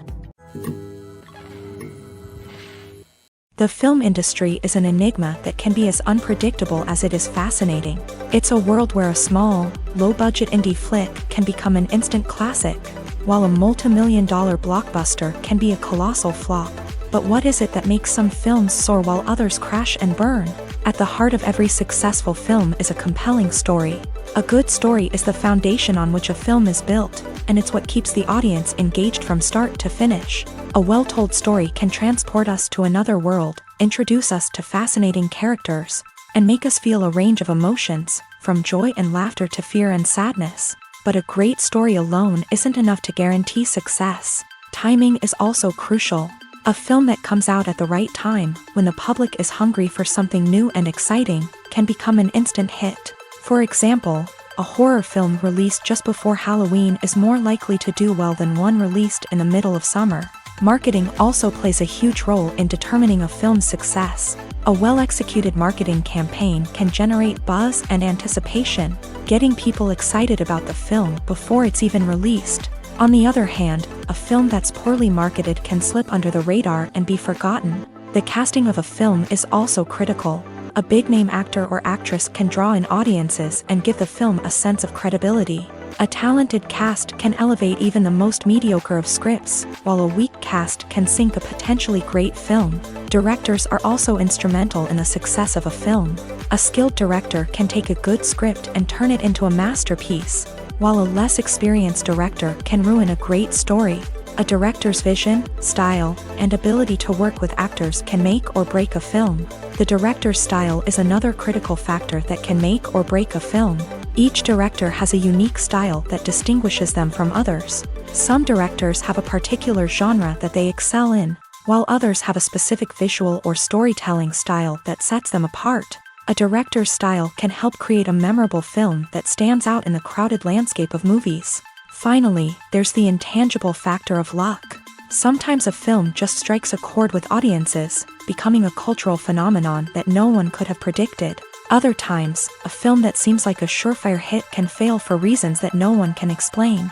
The film industry is an enigma that can be as unpredictable as it is fascinating. It's a world where a small, low-budget indie flick can become an instant classic, while a multi-million-dollar blockbuster can be a colossal flop. But what is it that makes some films soar while others crash and burn? At the heart of every successful film is a compelling story. A good story is the foundation on which a film is built, and it's what keeps the audience engaged from start to finish. A well-told story can transport us to another world, introduce us to fascinating characters, and make us feel a range of emotions, from joy and laughter to fear and sadness. But a great story alone isn't enough to guarantee success. Timing is also crucial. A film that comes out at the right time, when the public is hungry for something new and exciting, can become an instant hit. For example, a horror film released just before Halloween is more likely to do well than one released in the middle of summer. Marketing also plays a huge role in determining a film's success. A well-executed marketing campaign can generate buzz and anticipation, getting people excited about the film before it's even released. On the other hand, a film that's poorly marketed can slip under the radar and be forgotten. The casting of a film is also critical. A big-name actor or actress can draw in audiences and give the film a sense of credibility. A talented cast can elevate even the most mediocre of scripts, while a weak cast can sink a potentially great film. Directors are also instrumental in the success of a film. A skilled director can take a good script and turn it into a masterpiece, while a less experienced director can ruin a great story. A director's vision, style, and ability to work with actors can make or break a film. The director's style is another critical factor that can make or break a film. Each director has a unique style that distinguishes them from others. Some directors have a particular genre that they excel in, while others have a specific visual or storytelling style that sets them apart. A director's style can help create a memorable film that stands out in the crowded landscape of movies. Finally, there's the intangible factor of luck. Sometimes a film just strikes a chord with audiences, becoming a cultural phenomenon that no one could have predicted. Other times, a film that seems like a surefire hit can fail for reasons that no one can explain.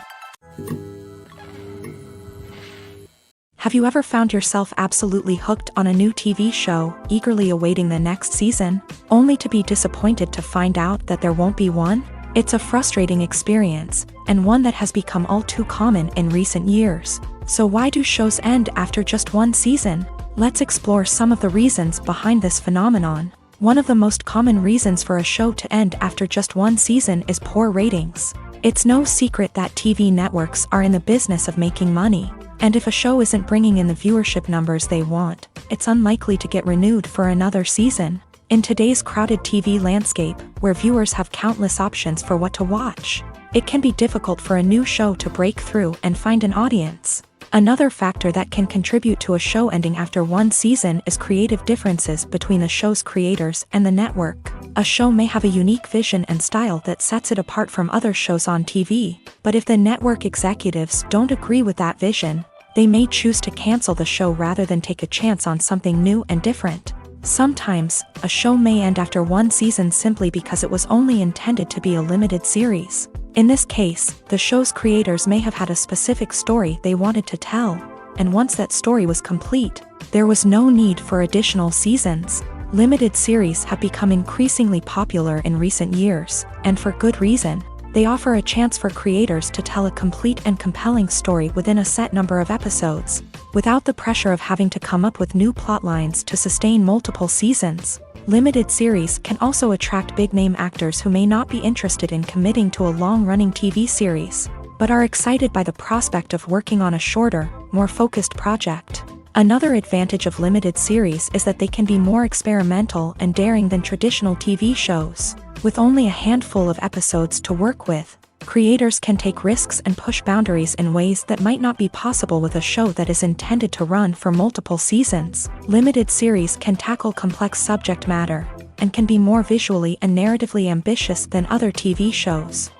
Have you ever found yourself absolutely hooked on a new TV show, eagerly awaiting the next season, only to be disappointed to find out that there won't be one? It's a frustrating experience, and one that has become all too common in recent years. So why do shows end after just one season? Let's explore some of the reasons behind this phenomenon. One of the most common reasons for a show to end after just one season is poor ratings. It's no secret that TV networks are in the business of making money, and if a show isn't bringing in the viewership numbers they want, it's unlikely to get renewed for another season. In today's crowded TV landscape, where viewers have countless options for what to watch, it can be difficult for a new show to break through and find an audience. Another factor that can contribute to a show ending after one season is creative differences between the show's creators and the network. A show may have a unique vision and style that sets it apart from other shows on TV, but if the network executives don't agree with that vision, they may choose to cancel the show rather than take a chance on something new and different. Sometimes, a show may end after one season simply because it was only intended to be a limited series. In this case, the show's creators may have had a specific story they wanted to tell, and once that story was complete, there was no need for additional seasons. Limited series have become increasingly popular in recent years, and for good reason. They offer a chance for creators to tell a complete and compelling story within a set number of episodes, without the pressure of having to come up with new plotlines to sustain multiple seasons. Limited series can also attract big-name actors who may not be interested in committing to a long-running TV series, but are excited by the prospect of working on a shorter, more focused project. Another advantage of limited series is that they can be more experimental and daring than traditional TV shows. With only a handful of episodes to work with, creators can take risks and push boundaries in ways that might not be possible with a show that is intended to run for multiple seasons. Limited series can tackle complex subject matter, and can be more visually and narratively ambitious than other TV shows.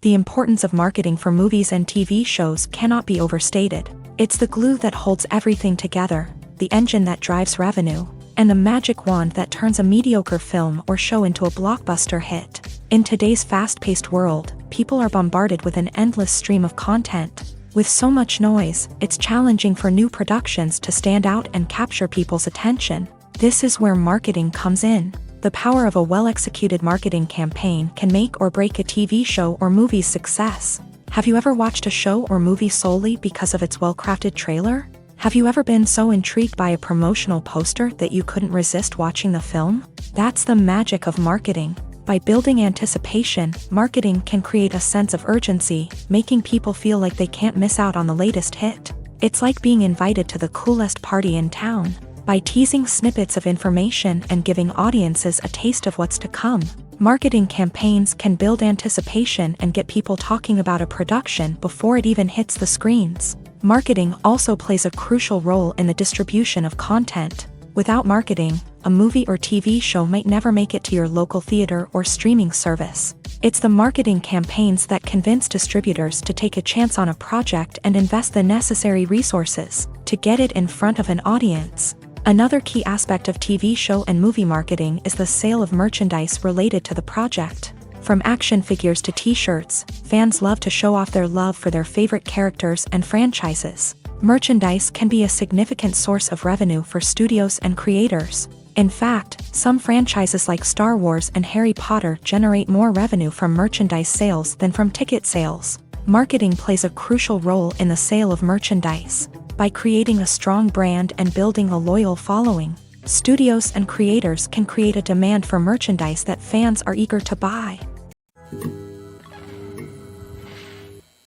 The importance of marketing for movies and TV shows cannot be overstated. It's the glue that holds everything together, the engine that drives revenue, and the magic wand that turns a mediocre film or show into a blockbuster hit. In today's fast-paced world, people are bombarded with an endless stream of content. With so much noise, it's challenging for new productions to stand out and capture people's attention. This is where marketing comes in. The power of a well-executed marketing campaign can make or break a TV show or movie's success. Have you ever watched a show or movie solely because of its well-crafted trailer? Have you ever been so intrigued by a promotional poster that you couldn't resist watching the film? That's the magic of marketing. By building anticipation, marketing can create a sense of urgency, making people feel like they can't miss out on the latest hit. It's like being invited to the coolest party in town. By teasing snippets of information and giving audiences a taste of what's to come, marketing campaigns can build anticipation and get people talking about a production before it even hits the screens. Marketing also plays a crucial role in the distribution of content. Without marketing, a movie or TV show might never make it to your local theater or streaming service. It's the marketing campaigns that convince distributors to take a chance on a project and invest the necessary resources to get it in front of an audience. Another key aspect of TV show and movie marketing is the sale of merchandise related to the project. From action figures to t-shirts, fans love to show off their love for their favorite characters and franchises. Merchandise can be a significant source of revenue for studios and creators. In fact, some franchises like Star Wars and Harry Potter generate more revenue from merchandise sales than from ticket sales. Marketing plays a crucial role in the sale of merchandise. By creating a strong brand and building a loyal following, studios and creators can create a demand for merchandise that fans are eager to buy.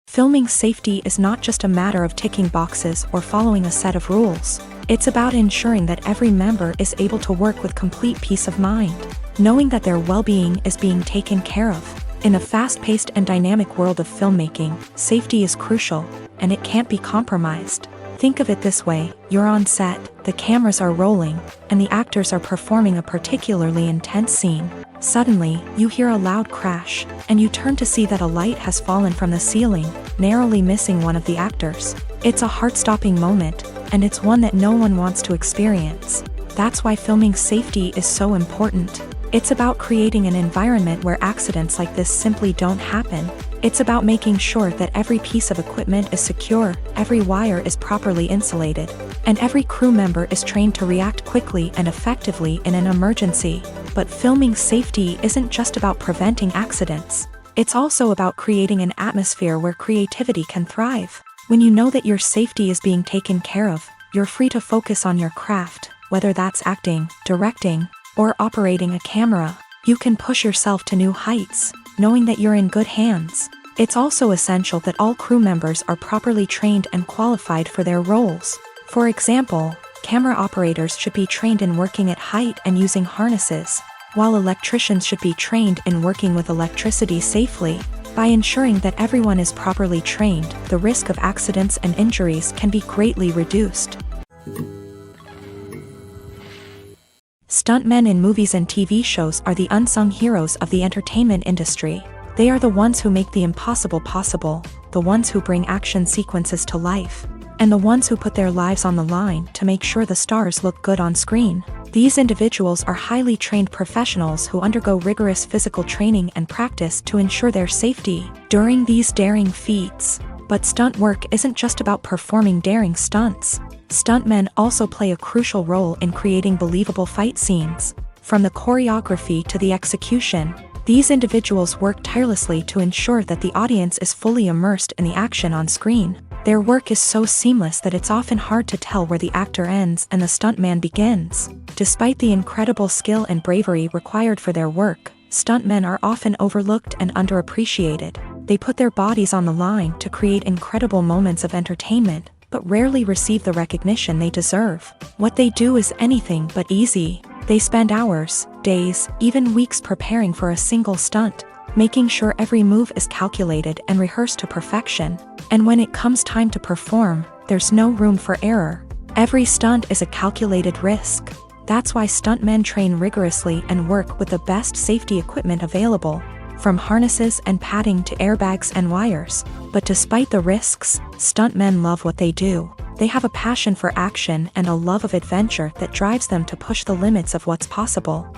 Filming safety is not just a matter of ticking boxes or following a set of rules. It's about ensuring that every member is able to work with complete peace of mind, knowing that their well-being is being taken care of. In a fast-paced and dynamic world of filmmaking, safety is crucial, and it can't be compromised. Think of it this way: you're on set, the cameras are rolling, and the actors are performing a particularly intense scene. Suddenly, you hear a loud crash, and you turn to see that a light has fallen from the ceiling, narrowly missing one of the actors. It's a heart-stopping moment, and it's one that no one wants to experience. That's why filming safety is so important. It's about creating an environment where accidents like this simply don't happen. It's about making sure that every piece of equipment is secure, every wire is properly insulated, and every crew member is trained to react quickly and effectively in an emergency. But filming safety isn't just about preventing accidents. It's also about creating an atmosphere where creativity can thrive. When you know that your safety is being taken care of, you're free to focus on your craft, whether that's acting, directing, or operating a camera. You can push yourself to new heights, knowing that you're in good hands. It's also essential that all crew members are properly trained and qualified for their roles. For example, camera operators should be trained in working at height and using harnesses, while electricians should be trained in working with electricity safely. By ensuring that everyone is properly trained, the risk of accidents and injuries can be greatly reduced. Stuntmen in movies and TV shows are the unsung heroes of the entertainment industry. They are the ones who make the impossible possible, the ones who bring action sequences to life, and the ones who put their lives on the line to make sure the stars look good on screen. These individuals are highly trained professionals who undergo rigorous physical training and practice to ensure their safety during these daring feats. But stunt work isn't just about performing daring stunts. Stuntmen also play a crucial role in creating believable fight scenes. From the choreography to the execution, these individuals work tirelessly to ensure that the audience is fully immersed in the action on screen. Their work is so seamless that it's often hard to tell where the actor ends and the stuntman begins. Despite the incredible skill and bravery required for their work, stuntmen are often overlooked and underappreciated. They put their bodies on the line to create incredible moments of entertainment, but rarely receive the recognition they deserve. What they do is anything but easy. They spend hours, days, even weeks preparing for a single stunt, making sure every move is calculated and rehearsed to perfection. And when it comes time to perform, there's no room for error. Every stunt is a calculated risk. That's why stuntmen train rigorously and work with the best safety equipment available, from harnesses and padding to airbags and wires. But despite the risks, stuntmen love what they do. They have a passion for action and a love of adventure that drives them to push the limits of what's possible.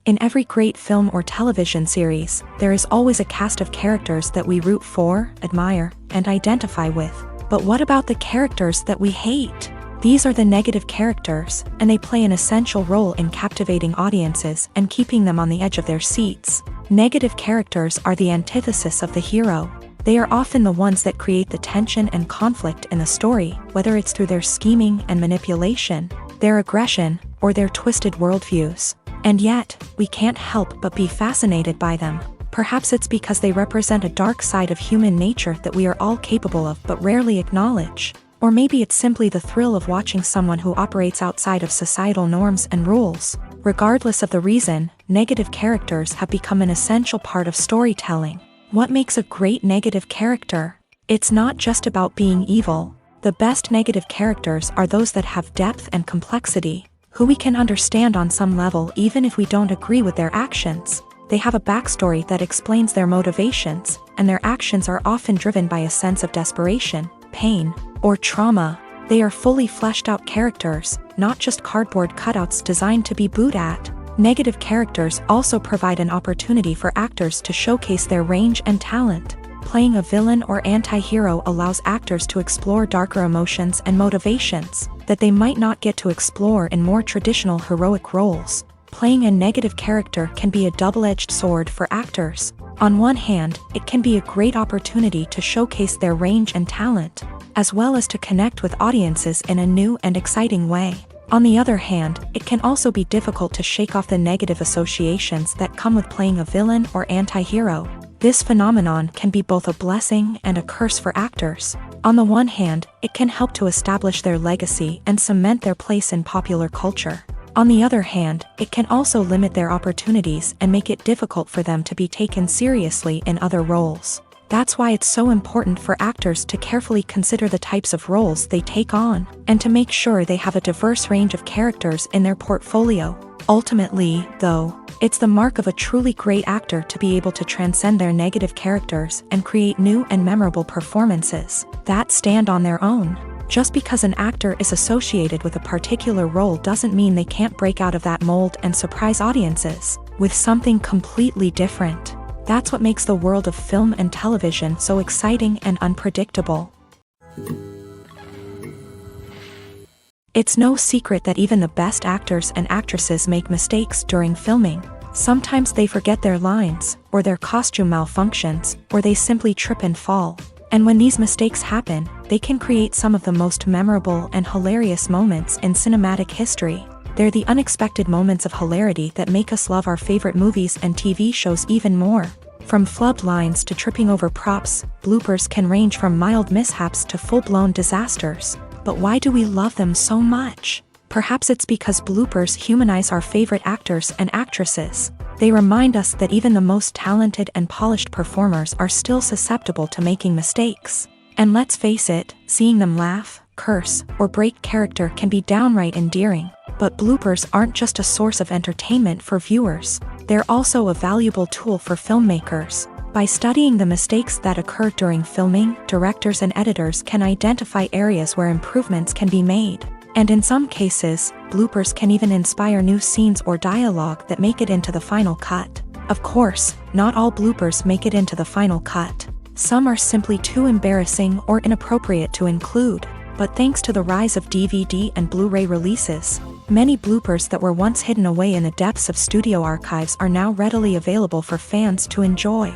In every great film or television series, there is always a cast of characters that we root for, admire, and identify with. But what about the characters that we hate? These are the negative characters, and they play an essential role in captivating audiences and keeping them on the edge of their seats. Negative characters are the antithesis of the hero. They are often the ones that create the tension and conflict in the story, whether it's through their scheming and manipulation, their aggression, or their twisted worldviews. And yet, we can't help but be fascinated by them. Perhaps it's because they represent a dark side of human nature that we are all capable of but rarely acknowledge. Or maybe it's simply the thrill of watching someone who operates outside of societal norms and rules. Regardless of the reason, negative characters have become an essential part of storytelling. What makes a great negative character? It's not just about being evil. The The best negative characters are those that have depth and complexity, who we can understand on some level even if we don't agree with their actions. They have a backstory that explains their motivations, and their actions are often driven by a sense of desperation, pain, or trauma. They are fully fleshed out characters, not just cardboard cutouts designed to be booed at. Negative characters also provide an opportunity for actors to showcase their range and talent. Playing a villain or anti-hero allows actors to explore darker emotions and motivations that they might not get to explore in more traditional heroic roles. Playing a negative character can be a double-edged sword for actors. On one hand, it can be a great opportunity to showcase their range and talent, as well as to connect with audiences in a new and exciting way. On the other hand, it can also be difficult to shake off the negative associations that come with playing a villain or anti-hero. This phenomenon can be both a blessing and a curse for actors. On the one hand, it can help to establish their legacy and cement their place in popular culture. On the other hand, it can also limit their opportunities and make it difficult for them to be taken seriously in other roles. That's why it's so important for actors to carefully consider the types of roles they take on, and to make sure they have a diverse range of characters in their portfolio. Ultimately, though, it's the mark of a truly great actor to be able to transcend their negative characters and create new and memorable performances that stand on their own. Just because an actor is associated with a particular role doesn't mean they can't break out of that mold and surprise audiences with something completely different. That's what makes the world of film and television so exciting and unpredictable. It's no secret that even the best actors and actresses make mistakes during filming. Sometimes they forget their lines, or their costume malfunctions, or they simply trip and fall. And when these mistakes happen, they can create some of the most memorable and hilarious moments in cinematic history. They're the unexpected moments of hilarity that make us love our favorite movies and TV shows even more. From flubbed lines to tripping over props, bloopers can range from mild mishaps to full-blown disasters. But why do we love them so much? Perhaps it's because bloopers humanize our favorite actors and actresses. They remind us that even the most talented and polished performers are still susceptible to making mistakes. And let's face it, seeing them laugh, curse, or break character can be downright endearing. But bloopers aren't just a source of entertainment for viewers. They're also a valuable tool for filmmakers. By studying the mistakes that occur during filming, directors and editors can identify areas where improvements can be made. And in some cases, bloopers can even inspire new scenes or dialogue that make it into the final cut. Of course, not all bloopers make it into the final cut. Some are simply too embarrassing or inappropriate to include. But thanks to the rise of DVD and Blu-ray releases, many bloopers that were once hidden away in the depths of studio archives are now readily available for fans to enjoy.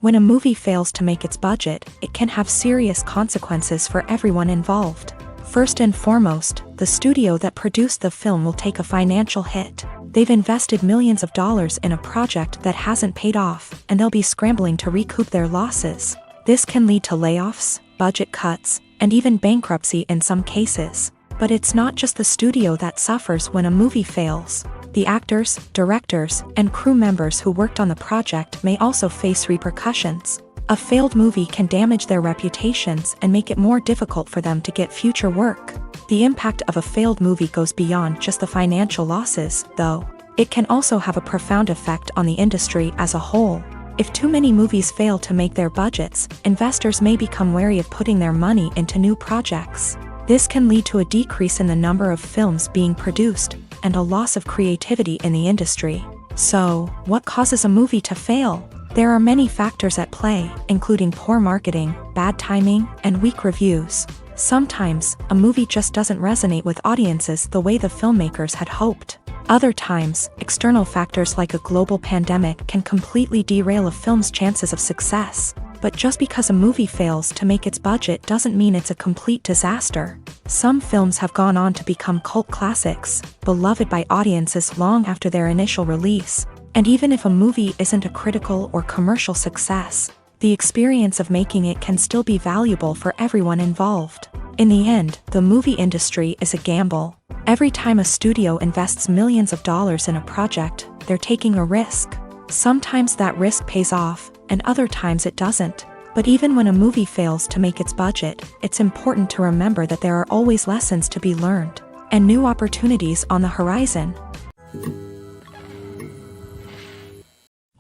When a movie fails to make its budget, it can have serious consequences for everyone involved. First and foremost, the studio that produced the film will take a financial hit. They've invested millions of dollars in a project that hasn't paid off, and they'll be scrambling to recoup their losses. This can lead to layoffs, budget cuts, and even bankruptcy in some cases. But it's not just the studio that suffers when a movie fails. The actors, directors, and crew members who worked on the project may also face repercussions. A failed movie can damage their reputations and make it more difficult for them to get future work. The impact of a failed movie goes beyond just the financial losses, though. It can also have a profound effect on the industry as a whole. If too many movies fail to make their budgets, investors may become wary of putting their money into new projects. This can lead to a decrease in the number of films being produced, and a loss of creativity in the industry. So, what causes a movie to fail? There are many factors at play, including poor marketing, bad timing, and weak reviews. Sometimes, a movie just doesn't resonate with audiences the way the filmmakers had hoped. Other times, external factors like a global pandemic can completely derail a film's chances of success. But just because a movie fails to make its budget doesn't mean it's a complete disaster. Some films have gone on to become cult classics, beloved by audiences long after their initial release. And even if a movie isn't a critical or commercial success, the experience of making it can still be valuable for everyone involved. In the end, the movie industry is a gamble. Every time a studio invests millions of dollars in a project, they're taking a risk. Sometimes that risk pays off, and other times it doesn't. But even when a movie fails to make its budget, it's important to remember that there are always lessons to be learned and new opportunities on the horizon.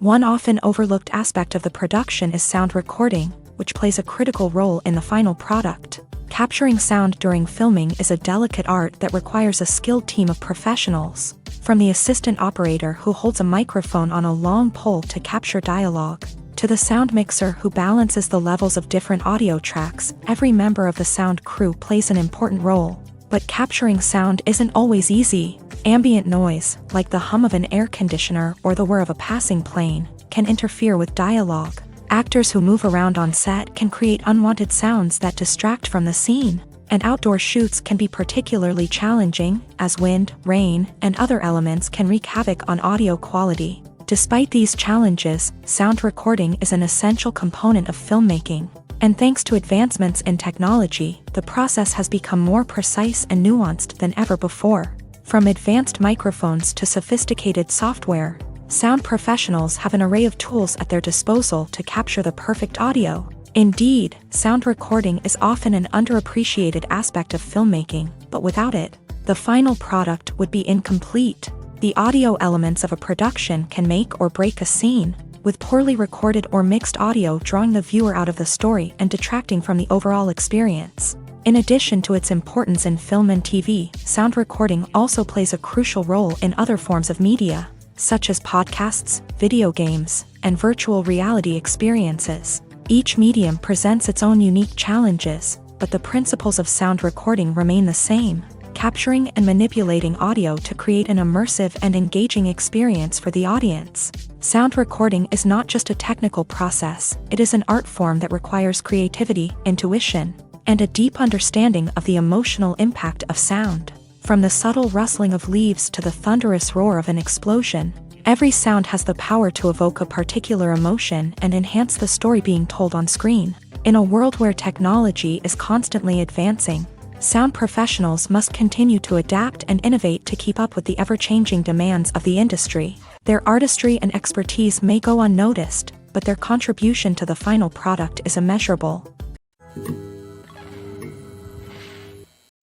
One often overlooked aspect of the production is sound recording, which plays a critical role in the final product. Capturing sound during filming is a delicate art that requires a skilled team of professionals, from the assistant operator who holds a microphone on a long pole to capture dialogue, to the sound mixer who balances the levels of different audio tracks. Every member of the sound crew plays an important role. But capturing sound isn't always easy. Ambient noise, like the hum of an air conditioner or the whir of a passing plane, can interfere with dialogue. Actors who move around on set can create unwanted sounds that distract from the scene. And outdoor shoots can be particularly challenging, as wind, rain, and other elements can wreak havoc on audio quality. Despite these challenges, sound recording is an essential component of filmmaking. And thanks to advancements in technology, the process has become more precise and nuanced than ever before. From advanced microphones to sophisticated software, sound professionals have an array of tools at their disposal to capture the perfect audio. Indeed, sound recording is often an underappreciated aspect of filmmaking, but without it, the final product would be incomplete. The audio elements of a production can make or break a scene, with poorly recorded or mixed audio drawing the viewer out of the story and detracting from the overall experience. In addition to its importance in film and TV, sound recording also plays a crucial role in other forms of media, such as podcasts, video games, and virtual reality experiences. Each medium presents its own unique challenges, but the principles of sound recording remain the same: capturing and manipulating audio to create an immersive and engaging experience for the audience. Sound recording is not just a technical process, it is an art form that requires creativity, intuition, and a deep understanding of the emotional impact of sound. From the subtle rustling of leaves to the thunderous roar of an explosion, every sound has the power to evoke a particular emotion and enhance the story being told on screen. In a world where technology is constantly advancing, sound professionals must continue to adapt and innovate to keep up with the ever-changing demands of the industry. Their artistry and expertise may go unnoticed, but their contribution to the final product is immeasurable.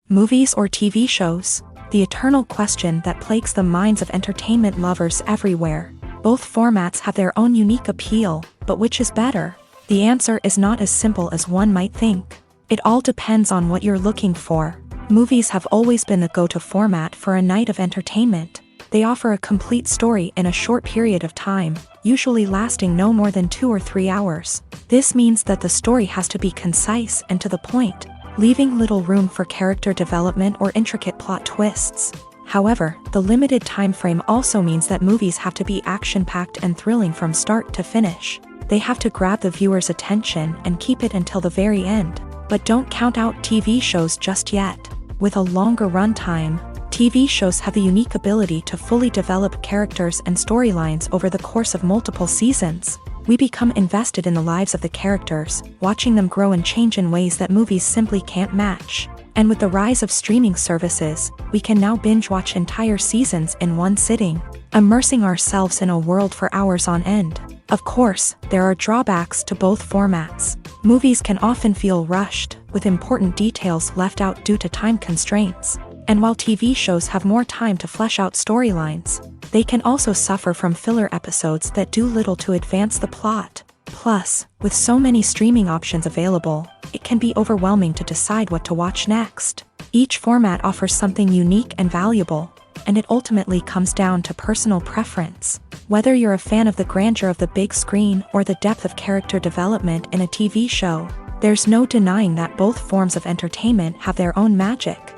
Movies or TV shows? The eternal question that plagues the minds of entertainment lovers everywhere. Both formats have their own unique appeal, but which is better? The answer is not as simple as one might think. It all depends on what you're looking for. Movies have always been the go-to format for a night of entertainment. They offer a complete story in a short period of time, usually lasting no more than 2 or 3 hours. This means that the story has to be concise and to the point, leaving little room for character development or intricate plot twists. However, the limited time frame also means that movies have to be action-packed and thrilling from start to finish. They have to grab the viewer's attention and keep it until the very end. But don't count out TV shows just yet. With a longer runtime, TV shows have the unique ability to fully develop characters and storylines over the course of multiple seasons. We become invested in the lives of the characters, watching them grow and change in ways that movies simply can't match. And with the rise of streaming services, we can now binge-watch entire seasons in one sitting, immersing ourselves in a world for hours on end. Of course, there are drawbacks to both formats. Movies can often feel rushed, with important details left out due to time constraints. And while TV shows have more time to flesh out storylines, they can also suffer from filler episodes that do little to advance the plot. Plus, with so many streaming options available, it can be overwhelming to decide what to watch next. Each format offers something unique and valuable, and it ultimately comes down to personal preference. Whether you're a fan of the grandeur of the big screen or the depth of character development in a TV show, there's no denying that both forms of entertainment have their own magic.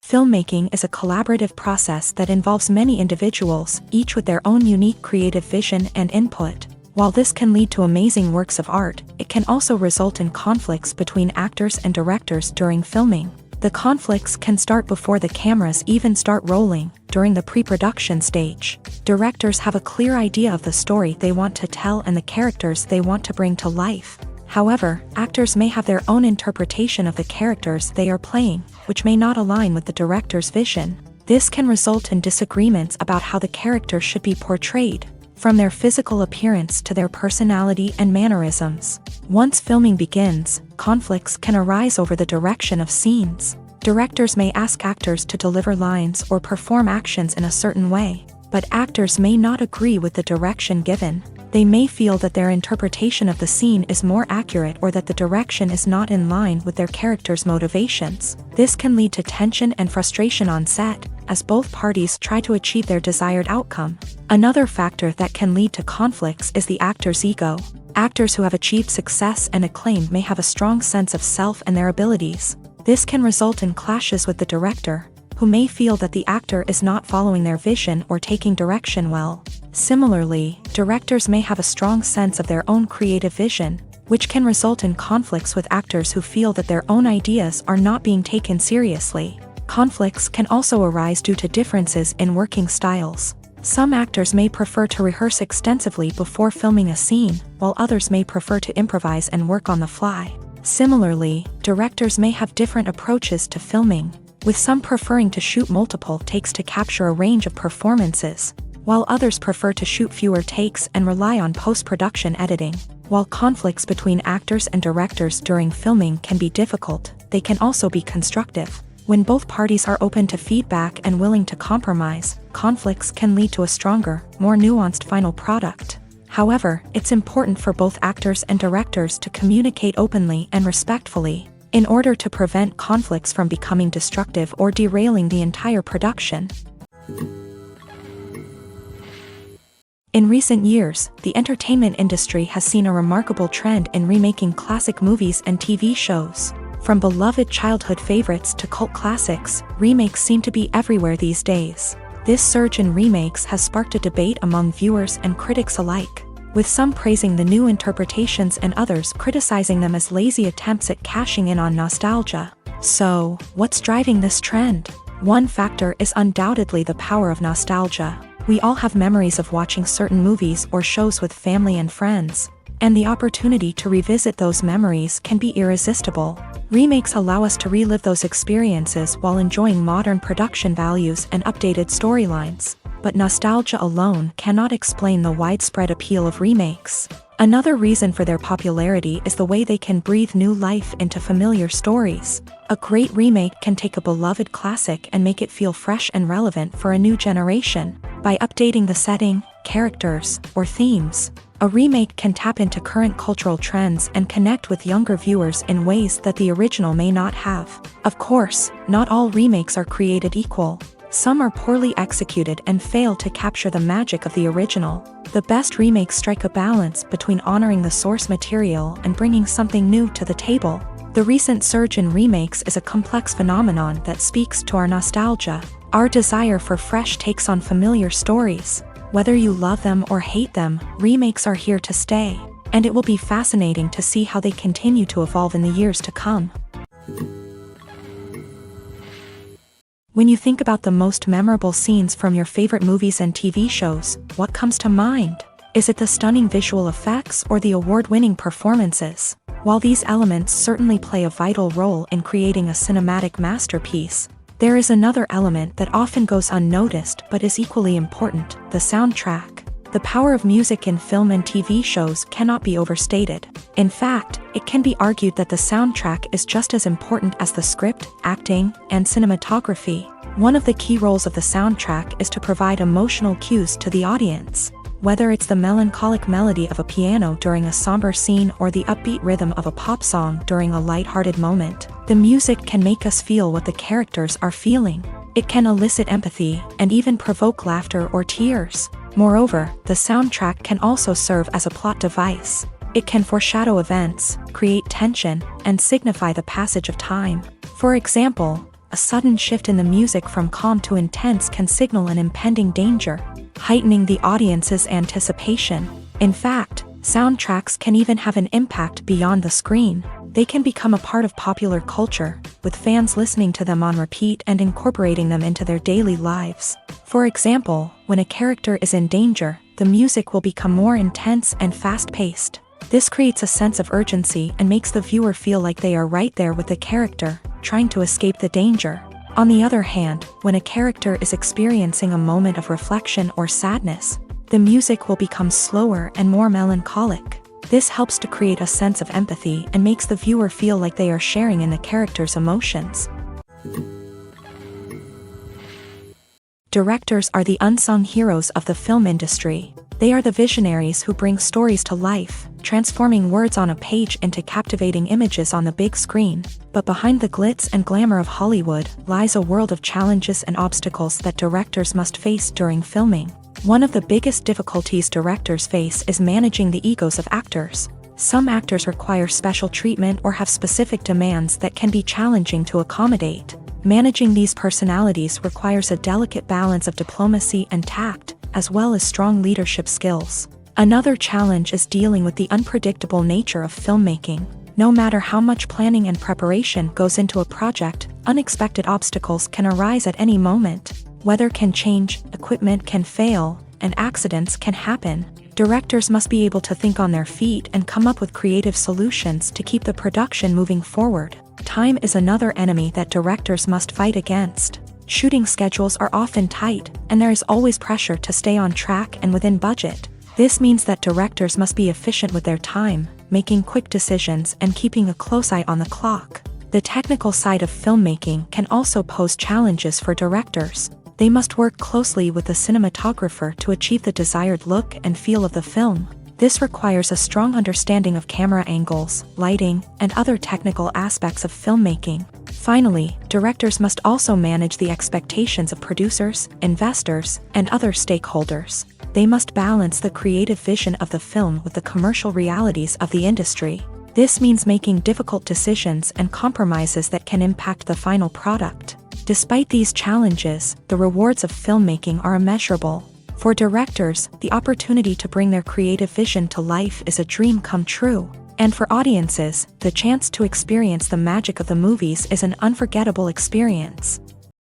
Filmmaking is a collaborative process that involves many individuals, each with their own unique creative vision and input. While this can lead to amazing works of art, it can also result in conflicts between actors and directors during filming. The conflicts can start before the cameras even start rolling, during the pre-production stage. Directors have a clear idea of the story they want to tell and the characters they want to bring to life. However, actors may have their own interpretation of the characters they are playing, which may not align with the director's vision. This can result in disagreements about how the character should be portrayed. from their physical appearance to their personality and mannerisms. Once filming begins, conflicts can arise over the direction of scenes. Directors may ask actors to deliver lines or perform actions in a certain way, but actors may not agree with the direction given. They may feel that their interpretation of the scene is more accurate or that the direction is not in line with their character's motivations. This can lead to tension and frustration on set, as both parties try to achieve their desired outcome. Another factor that can lead to conflicts is the actor's ego. Actors who have achieved success and acclaim may have a strong sense of self and their abilities. This can result in clashes with the director, who may feel that the actor is not following their vision or taking direction well. Similarly, directors may have a strong sense of their own creative vision, which can result in conflicts with actors who feel that their own ideas are not being taken seriously. Conflicts can also arise due to differences in working styles. Some actors may prefer to rehearse extensively before filming a scene, while others may prefer to improvise and work on the fly. Similarly, directors may have different approaches to filming, with some preferring to shoot multiple takes to capture a range of performances, while others prefer to shoot fewer takes and rely on post-production editing. While conflicts between actors and directors during filming can be difficult, they can also be constructive. When both parties are open to feedback and willing to compromise, conflicts can lead to a stronger, more nuanced final product. However, it's important for both actors and directors to communicate openly and respectfully, in order to prevent conflicts from becoming destructive or derailing the entire production. In recent years, the entertainment industry has seen a remarkable trend in remaking classic movies and TV shows. From beloved childhood favorites to cult classics, remakes seem to be everywhere these days. This surge in remakes has sparked a debate among viewers and critics alike, with some praising the new interpretations and others criticizing them as lazy attempts at cashing in on nostalgia. So, what's driving this trend? One factor is undoubtedly the power of nostalgia. We all have memories of watching certain movies or shows with family and friends, and the opportunity to revisit those memories can be irresistible. Remakes allow us to relive those experiences while enjoying modern production values and updated storylines. But nostalgia alone cannot explain the widespread appeal of remakes. Another reason for their popularity is the way they can breathe new life into familiar stories. A great remake can take a beloved classic and make it feel fresh and relevant for a new generation. By updating the setting, characters, or themes, a remake can tap into current cultural trends and connect with younger viewers in ways that the original may not have. Of course, not all remakes are created equal. Some are poorly executed and fail to capture the magic of the original. The best remakes strike a balance between honoring the source material and bringing something new to the table. The recent surge in remakes is a complex phenomenon that speaks to our nostalgia, our desire for fresh takes on familiar stories. Whether you love them or hate them, remakes are here to stay, and it will be fascinating to see how they continue to evolve in the years to come. When you think about the most memorable scenes from your favorite movies and TV shows, what comes to mind? Is it the stunning visual effects or the award-winning performances? While these elements certainly play a vital role in creating a cinematic masterpiece, there is another element that often goes unnoticed but is equally important: the soundtrack. The power of music in film and TV shows cannot be overstated. In fact, it can be argued that the soundtrack is just as important as the script, acting, and cinematography. One of the key roles of the soundtrack is to provide emotional cues to the audience. Whether it's the melancholic melody of a piano during a somber scene or the upbeat rhythm of a pop song during a light-hearted moment, the music can make us feel what the characters are feeling. It can elicit empathy and even provoke laughter or tears. Moreover, the soundtrack can also serve as a plot device. It can foreshadow events, create tension, and signify the passage of time. For example, a sudden shift in the music from calm to intense can signal an impending danger, heightening the audience's anticipation. In fact, soundtracks can even have an impact beyond the screen. They can become a part of popular culture, with fans listening to them on repeat and incorporating them into their daily lives. For example, when a character is in danger, the music will become more intense and fast-paced. This creates a sense of urgency and makes the viewer feel like they are right there with the character, trying to escape the danger. On the other hand, when a character is experiencing a moment of reflection or sadness, The music will become slower and more melancholic. This helps to create a sense of empathy and makes the viewer feel like they are sharing in the character's emotions. Directors are the unsung heroes of the film industry. They are the visionaries who bring stories to life, transforming words on a page into captivating images on the big screen. But behind the glitz and glamour of Hollywood lies a world of challenges and obstacles that directors must face during filming. One of the biggest difficulties directors face is managing the egos of actors. Some actors require special treatment or have specific demands that can be challenging to accommodate. Managing these personalities requires a delicate balance of diplomacy and tact, as well as strong leadership skills. Another challenge is dealing with the unpredictable nature of filmmaking. No matter how much planning and preparation goes into a project, unexpected obstacles can arise at any moment. Weather can change, equipment can fail, and accidents can happen. Directors must be able to think on their feet and come up with creative solutions to keep the production moving forward. Time is another enemy that directors must fight against. Shooting schedules are often tight, and there is always pressure to stay on track and within budget. This means that directors must be efficient with their time, making quick decisions and keeping a close eye on the clock. The technical side of filmmaking can also pose challenges for directors. They must work closely with the cinematographer to achieve the desired look and feel of the film. This requires a strong understanding of camera angles, lighting, and other technical aspects of filmmaking. Finally, directors must also manage the expectations of producers, investors, and other stakeholders. They must balance the creative vision of the film with the commercial realities of the industry. This means making difficult decisions and compromises that can impact the final product. Despite these challenges, the rewards of filmmaking are immeasurable. For directors, the opportunity to bring their creative vision to life is a dream come true. And for audiences, the chance to experience the magic of the movies is an unforgettable experience.